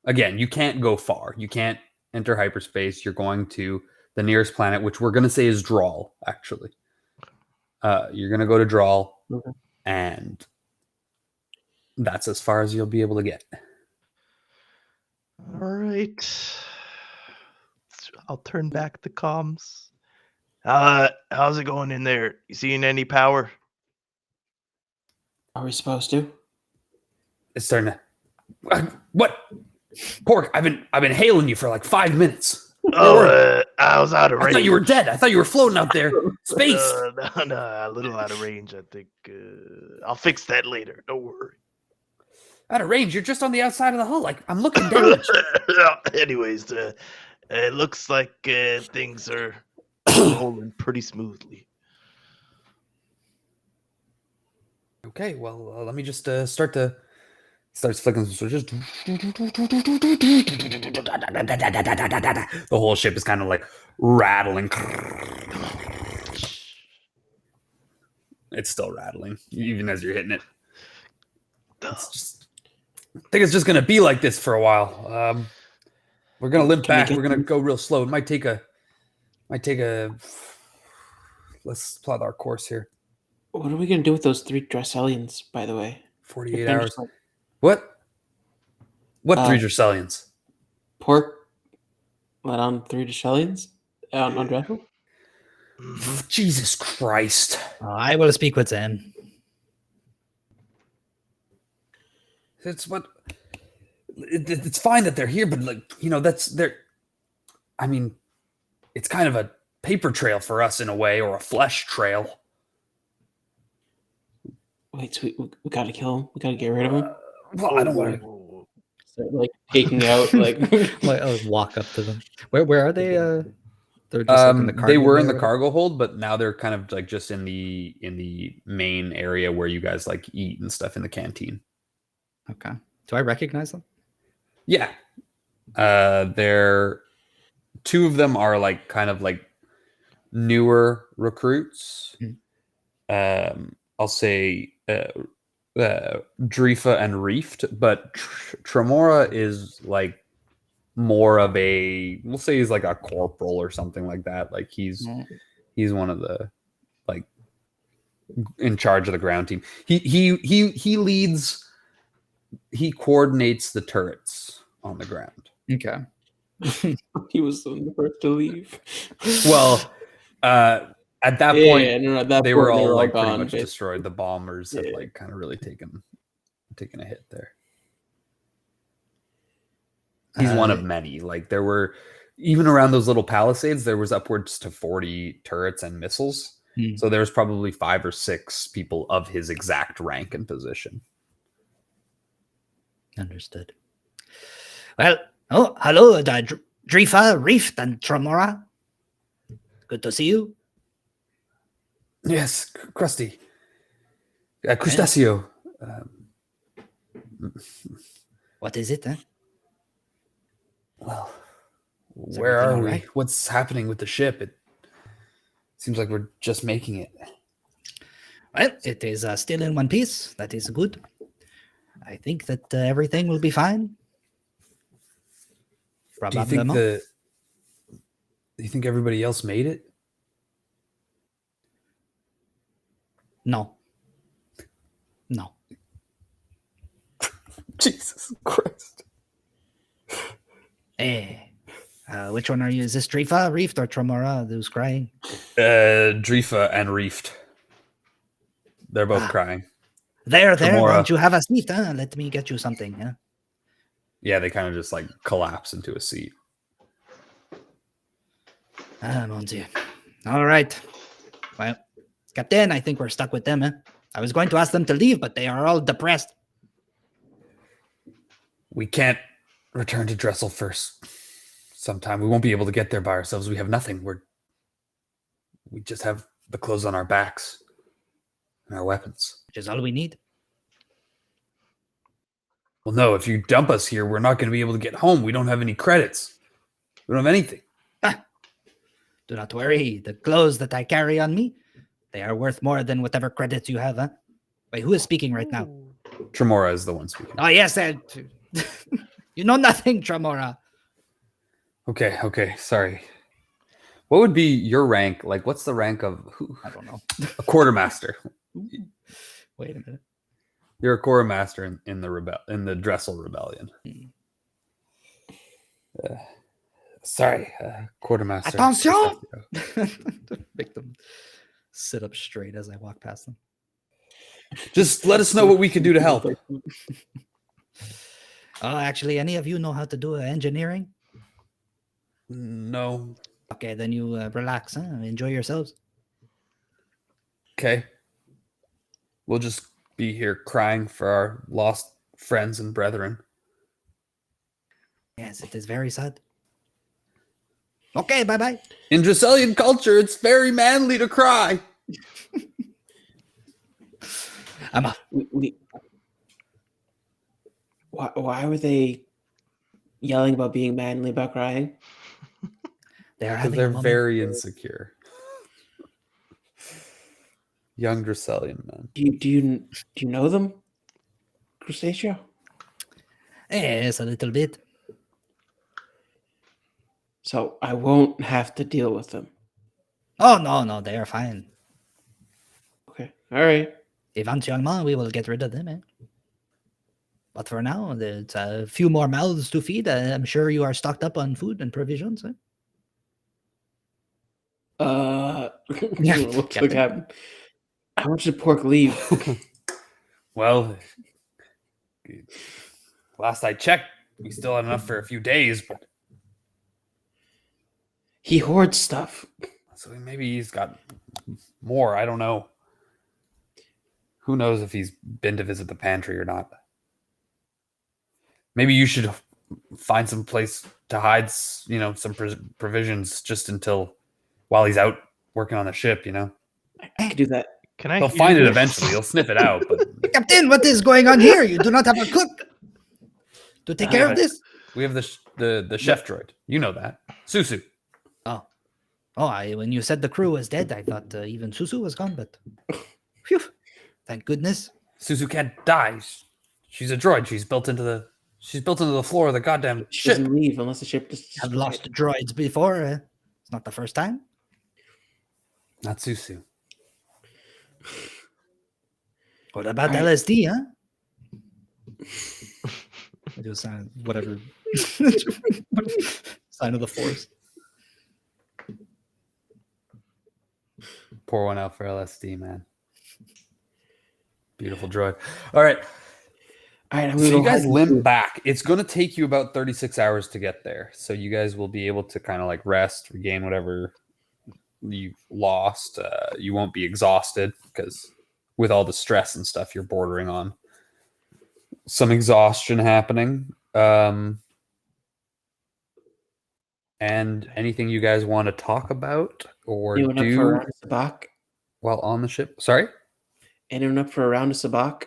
Again, you can't go far. You can't enter hyperspace. You're going to the nearest planet, which we're going to say is Drawl, actually. You're going to go to Drawl, and that's as far as you'll be able to get. All right. I'll turn back the comms. How's it going in there? You seeing any power? Are we supposed to? It's starting to. What? Pork, I've been hailing you for like 5 minutes. I was out of range. I thought you were dead. I thought you were floating out there. Space. No, a little out of range, I think. I'll fix that later. Don't worry. Out of range? You're just on the outside of the hull. Like, I'm looking down at you. Anyways, it looks like things are rolling pretty smoothly. Okay, well, let me just starts flicking some switches. The whole ship is kind of like rattling. It's still rattling, even as you're hitting it. I think it's just gonna be like this for a while. We're gonna limp back. We're gonna go real slow. It might take a. Let's plot our course here. What are we gonna do with those 3 Dresselians, by the way? 48 hours. What? What 3 Dresselians? Pork let on 3 Dresselians on Dressel? Jesus Christ. I will speak with Zen. It's what. It's fine that they're here, but I mean, it's kind of a paper trail for us in a way, or a flesh trail. Wait, so we gotta kill him? We gotta get rid of him? Well, I don't want to. Start, like, taking out, like... I'll walk up to them. Where are they? They're just like in the cargo they were in the area? cargo hold, but now they're kind of like just in the main area where you guys like eat and stuff in the canteen. Okay. Do I recognize them? Yeah. They're 2 of them are like kind of like newer recruits. I'll say Drifa and Reefed, but Tremora is like more of a, we'll say he's like a corporal or something like that. Like he's one of the like in charge of the ground team. He leads, he coordinates the turrets on the ground. Okay. He was the first to leave. Well, at that point, they were all like gone, pretty much destroyed. The bombers had like kind of really taken a hit there. He's one of many. Like there were, even around those little palisades, there was upwards to 40 turrets and missiles. So there was probably 5 or 6 people of his exact rank and position. Understood. Well, hello, Drifa, Reefed, and Tremora. Good to see you. Yes, Krusty. Crustaceo. What is it, Well, where are we? Right? What's happening with the ship? It seems like we're just making it. Well, it is still in one piece. That is good. I think that everything will be fine. Do you think everybody else made it? No. Jesus Christ. Which one are you? Is this Drifa, Reefed, or Tremora who's crying? Drifa and Reefed. They're both crying. There. Why don't you have a seat? Let me get you something. Yeah. Yeah, they kind of just like collapse into a seat. Mon Dieu. All right. Well, Captain, I think we're stuck with them. I was going to ask them to leave, but they are all depressed. We can't return to Dressel first. Sometime we won't be able to get there by ourselves. We have nothing. We just have the clothes on our backs and our weapons, which is all we need. Well, no, if you dump us here, we're not going to be able to get home. We don't have any credits. We don't have anything. Do not worry. The clothes that I carry on me, they are worth more than whatever credits you have, huh? Wait, who is speaking right now? Tremora is the one speaking. Oh, yes. You know nothing, Tremora. Okay, sorry. What would be your rank? Like, what's the rank of who? I don't know. A quartermaster. Wait a minute. You're a quartermaster in the Dressel Rebellion. Sorry, quartermaster. Attention! Make them sit up straight as I walk past them. Just let us know what we can do to help. Actually, any of you know how to do engineering? No. Okay, then you relax, huh? Enjoy yourselves. Okay. We'll just be here crying for our lost friends and brethren. Yes, it is very sad. Okay, bye-bye. In Dracelian culture, it's very manly to cry. I'm off. Why were they yelling about being manly about crying? They're Because having they're a moment. very insecure. Young Dracelian men. Do you know them, Crustaceo? Yes, a little bit. So I won't have to deal with them. Oh, no, they are fine. Okay, all right. Eventually, we will get rid of them, eh? But for now, there's a few more mouths to feed. I'm sure you are stocked up on food and provisions, eh? Yeah, look at how much did Pork leave? Well, last I checked, we still had enough for a few days, but He hoards stuff. so maybe he's got more. I don't know. Who knows if he's been to visit the pantry or not? Maybe you should find some place to hide, some provisions just while he's out working on the ship. I could do that. Can I? He'll find it eventually. He'll sniff it out. But Captain, what is going on here? You do not have a cook to take care of this? we have the chef droid. You know that. Susu. When you said the crew was dead, I thought even Susu was gone, but phew, thank goodness. Susu can't die. She's a droid. She's built into the floor of the goddamn She ship. doesn't leave unless the ship just I've lost droids before. It's not the first time. Not Susu. What about All right. LSD, huh? I do a sign, whatever. Sign of the Force. Pour one out for LSD, man. Beautiful droid. All right. All right, I'm So gonna you go guys hide limp food. back. It's going to take you about 36 hours to get there. So you guys will be able to kind of like rest, regain whatever you've lost. You won't be exhausted because with all the stress and stuff, you're bordering on some exhaustion happening. And anything you guys want to talk about or Anyone up for a do round of sabak? while on the ship? Sorry? Anyone up for a round of sabak?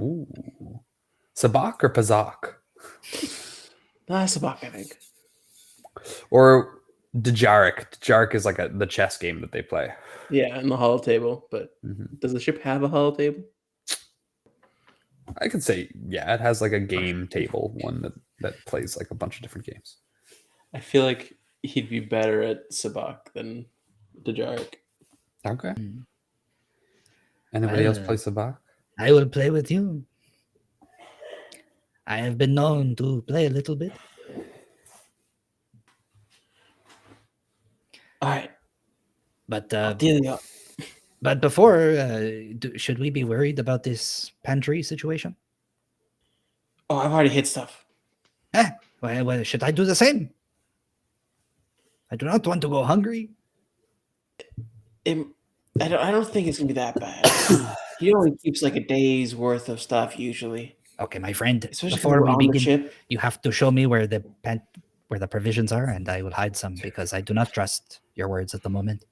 Ooh. Sabak or Pazak? Sabak, I think. Or Djarik. Djarik is like the chess game that they play. Yeah, and the hollow table. But does the ship have a hollow table? I could say, yeah, it has like a game table, one that plays like a bunch of different games. I feel like he'd be better at sabak than Djarik. Okay. Anybody else play Sabak? I will play with you. I have been known to play a little bit. All right, But deal you up. but before, should we be worried about this pantry situation? Oh, I've already hit stuff. Well, should I do the same? I do not want to go hungry. I don't think it's gonna be that bad. He only keeps like a day's worth of stuff usually. Okay, my friend. Especially Before we on the begin, ship. you have to show me where the provisions are, and I will hide some because I do not trust your words at the moment.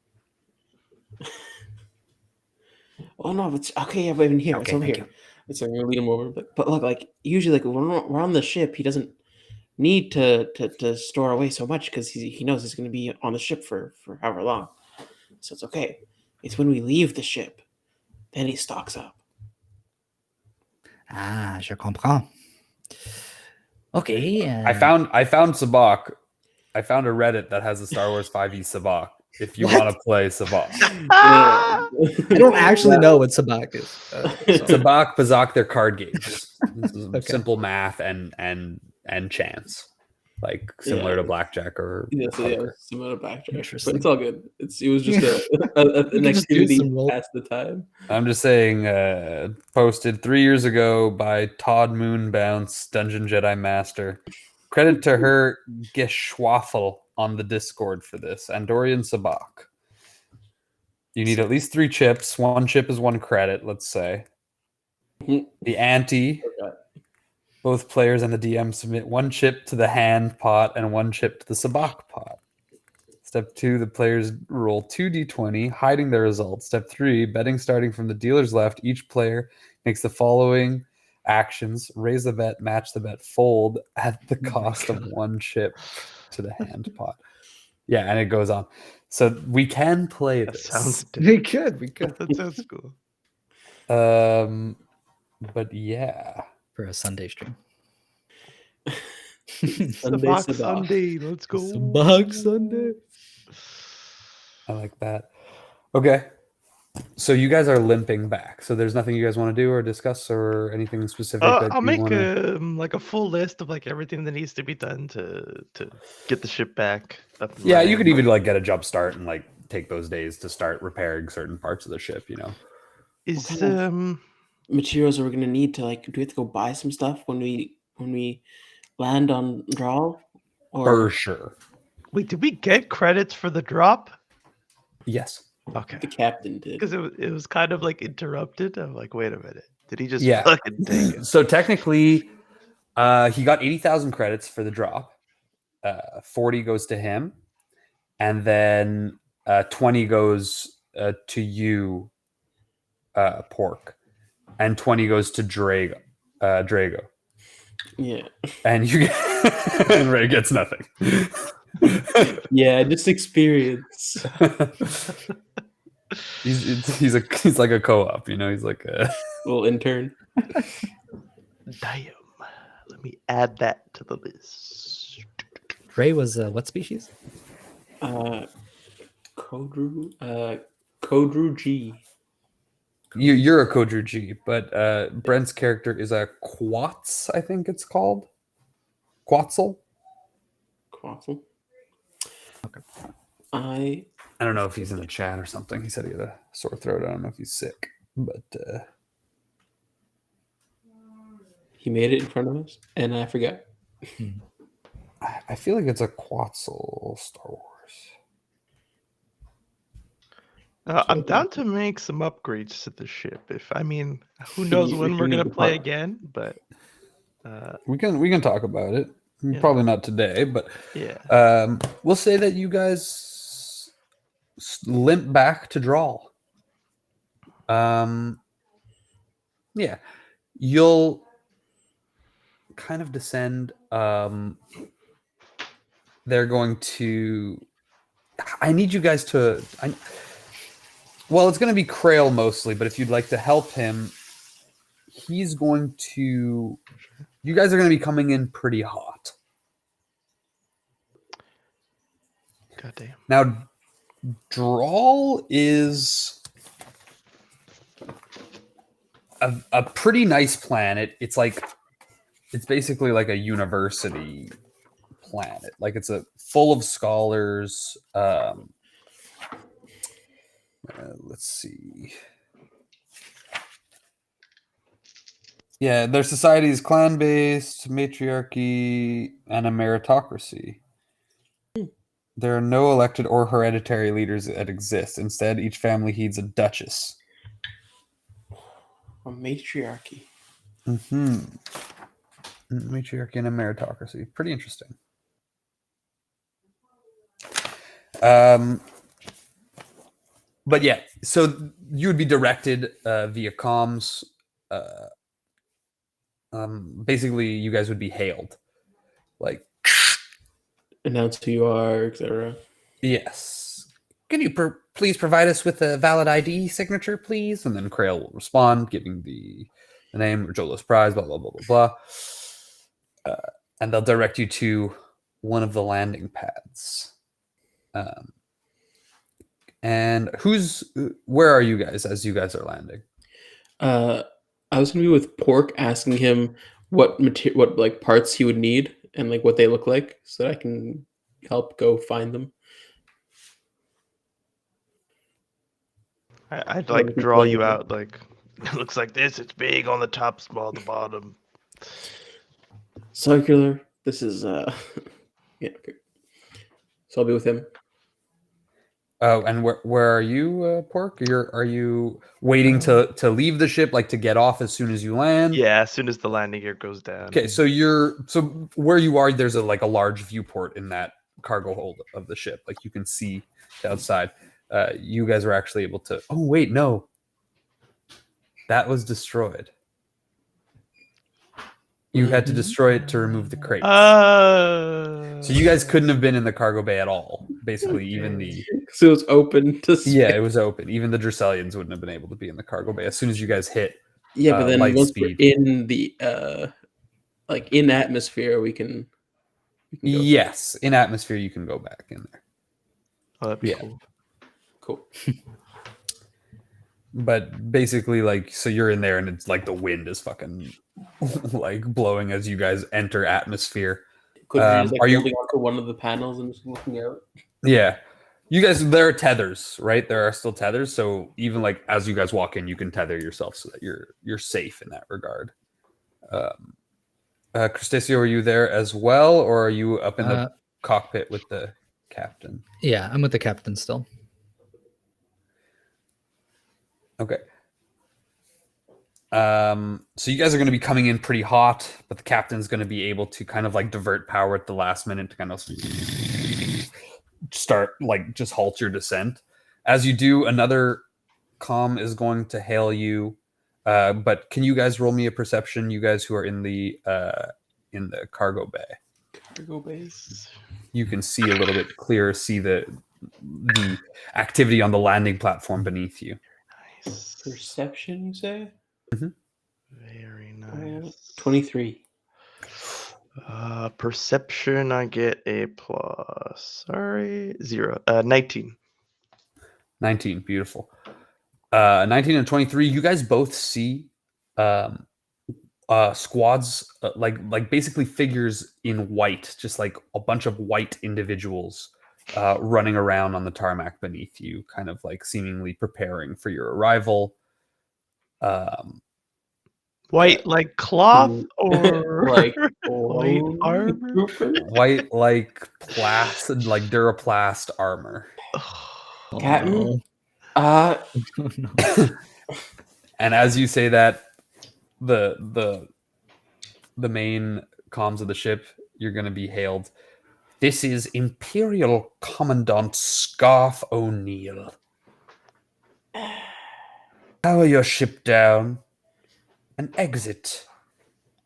Oh no, it's okay. I've been here. Okay, it's over thank here. It's like we'll lead him over, but look, like usually, like when we're on the ship, he doesn't need to store away so much because he knows he's going to be on the ship for however long, so it's okay. It's when we leave the ship, then he stocks up. Ah, je comprends. Okay. I found Sabak. I found a Reddit that has a Star Wars 5e Sabak. If you want to play Sabak, Ah! I don't actually know what sabak is. Sabak, Bazak, they're card games. This is Okay. simple math and chance, like similar to blackjack or Yes, yeah, poker. similar backtrack, but Interesting. it's all good. It was just an can just do activity some to roll. pass the time. I'm just saying, posted 3 years ago by Todd Moonbounce, Dungeon Jedi Master. Credit to her Geschwaffel on the Discord for this. Andorian Sabak. You need at least 3 chips. 1 chip is 1 credit, let's say. The ante. Both players and the DM submit 1 chip to the hand pot and 1 chip to the Sabak pot. Step 2, the players roll 2d20, hiding their results. Step 3, betting starting from the dealer's left. Each player makes the following actions: raise the bet, match the bet, fold at the cost of 1 chip to the hand pot. Yeah, and it goes on. So we can play That this. sounds We could. That sounds cool. But yeah. For a Sunday stream. Sabak Sabak. Sunday, let's go. Sabak Sunday. I like that. Okay. So you guys are limping back. So there's nothing you guys want to do or discuss or anything specific that I'll you make want to... like a full list of like everything that needs to be done to get the ship back up. And Yeah, you running. could even like get a jump start and like take those days to start repairing certain parts of the ship, you know. Is What kind of materials are we gonna need to, like, do we have to go buy some stuff when we land on Draw? For sure. wait, did we get credits for the drop? Yes. Okay, the captain did? because it was kind of like interrupted. I'm like, wait a minute, did he just Yeah. fucking take it? So technically, he got 80,000 credits for the drop. 40 goes to him, and then 20 goes to you, Pork, and 20 goes to Drago. Yeah. And you and Ray gets nothing. Yeah, just experience. he's like a co-op, you know. He's like a Little intern. Damn. Let me add that to the list. Ray was what species? Kodru G. you're a Kodru G, but Brent's character is a Quatz, I think it's called. Quatzel. Quaffle. Okay. I don't know if he's in the chat or something. He said he had a sore throat. I don't know if he's sick, but he made it in front of us, and I forgot. I feel like it's a Quatzel Star Wars. I'm down to make some upgrades to the ship. Who knows If when you we're need gonna the play part. again? But We can talk about it. Yeah. Probably not today, but yeah, we'll say that you guys limp back to draw. Yeah, you'll kind of descend. They're going to. I need you guys to. Well, it's going to be Krail mostly, but if you'd like to help him, he's going to. You guys are going to be coming in pretty hot. goddamn. Now, Drawl is a pretty nice planet. It's basically like a university planet. Like it's full of scholars. Let's see. Yeah, their society is clan-based, matriarchy, and a meritocracy. There are no elected or hereditary leaders that exist. Instead, each family heeds a duchess. A matriarchy. Matriarchy and a meritocracy. Pretty interesting. But yeah, so you would be directed via comms basically you guys would be hailed. Like, Announce who you are, etc. yes. Can you please provide us with a valid ID signature, please? And then Krail will respond, giving the name, Jolo's prize, blah, blah, blah, blah, blah. And they'll direct you to one of the landing pads. And where are you guys as you guys are landing? I was gonna be with Pork, asking him what like parts he would need and like what they look like, so that I can help go find them. I'd like draw you out like it looks like this. It's big on the top, small on the bottom. Circular. This is yeah. Okay. So I'll be with him. Oh, and where are you, Pork? Are you waiting to leave the ship, like to get off as soon as you land? Yeah, as soon as the landing gear goes down. Okay, so where you are, there's a large viewport in that cargo hold of the ship. Like you can see the outside. You guys were actually able to. Oh wait, no. That was destroyed. You had to destroy it to remove the crates. So you guys couldn't have been in the cargo bay at all. Basically, even the So it was open to space. yeah, it was open. Even the Dracelians wouldn't have been able to be in the cargo bay as soon as you guys hit. Yeah, but then light once speed. we're in the like in atmosphere, we can go. Yes, in atmosphere you can go back in there. Oh, that'd be Yeah. cool. Cool. But basically, like, so you're in there and it's like the wind is fucking like blowing as you guys enter atmosphere. Could you just like are you- holding onto one of the panels and just looking out? Yeah. You guys, there are tethers, right? There are still tethers. So even like as you guys walk in, you can tether yourself so that you're safe in that regard. Crustaceo, are you there as well? Or are you up in the cockpit with the captain? Yeah, I'm with the captain still. Okay. So you guys are going to be coming in pretty hot, but the captain's going to be able to kind of like divert power at the last minute to kind of start like just halt your descent. As you do, another comm is going to hail you. But can you guys roll me a perception? You guys who are in the cargo bay. Cargo base. You can see a little bit clearer. See the activity on the landing platform beneath you. Nice. Perception, you say? Very nice. 23. Perception, I get a plus. Sorry, 0. 19. 19, beautiful. 19 and 23, you guys both see squads, like basically figures in white, just like a bunch of white individuals running around on the tarmac beneath you, kind of like seemingly preparing for your arrival. White like cloth or like white armor? White like Duraplast armor. Captain? No. And as you say that, the main comms of the ship, you're going to be hailed. This is Imperial Commandant Scarf O'Neill. Power your ship down and exit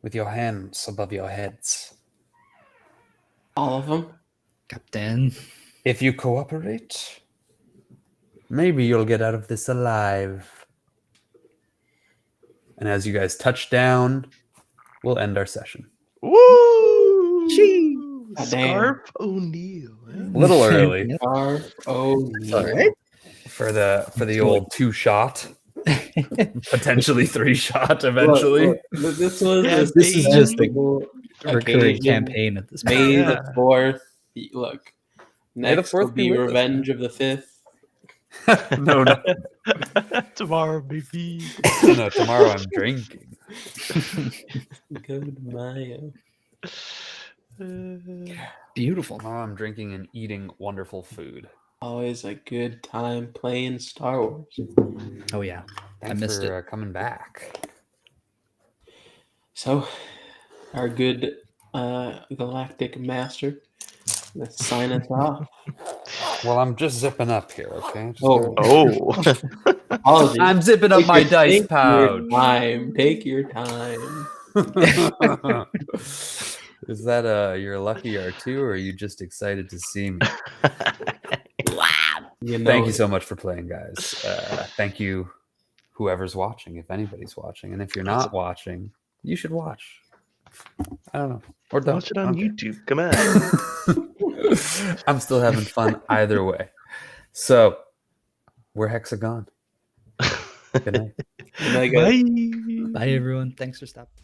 with your hands above your heads. All of them? Captain. If you cooperate, maybe you'll get out of this alive. And as you guys touch down, we'll end our session. Woo! Scarf O'Neill. A little early Scarf O'Neill. All right. for the old 2-shot, potentially 3-shot eventually. Look, this was Yeah, This is just a special recurring occasion. campaign at this point. May Yeah. the 4th. Look, May the next will 4th be be with us. Revenge of the 5th. No, Tomorrow, baby. no, tomorrow I'm drinking. Good Mayo. Beautiful. Tomorrow I'm drinking and eating wonderful food. Always a good time playing Star Wars. Oh yeah. Thanks missed for coming back. So, our good galactic master, let's sign us off. Well, I'm just zipping up here, okay? Just Oh, Oh. apologies. I'm zipping up my dice pouch. Take your time. Is that your lucky R2, or are you just excited to see me? Thank you so much for playing, guys. Thank you, whoever's watching, if anybody's watching. And if you're not watching, you should watch. I don't know. Or don't. Watch it on Okay. YouTube. Come on. I'm still having fun either way. So, we're Hexagon. Good night. Good night, guys. Bye. Bye, everyone. Thanks for stopping.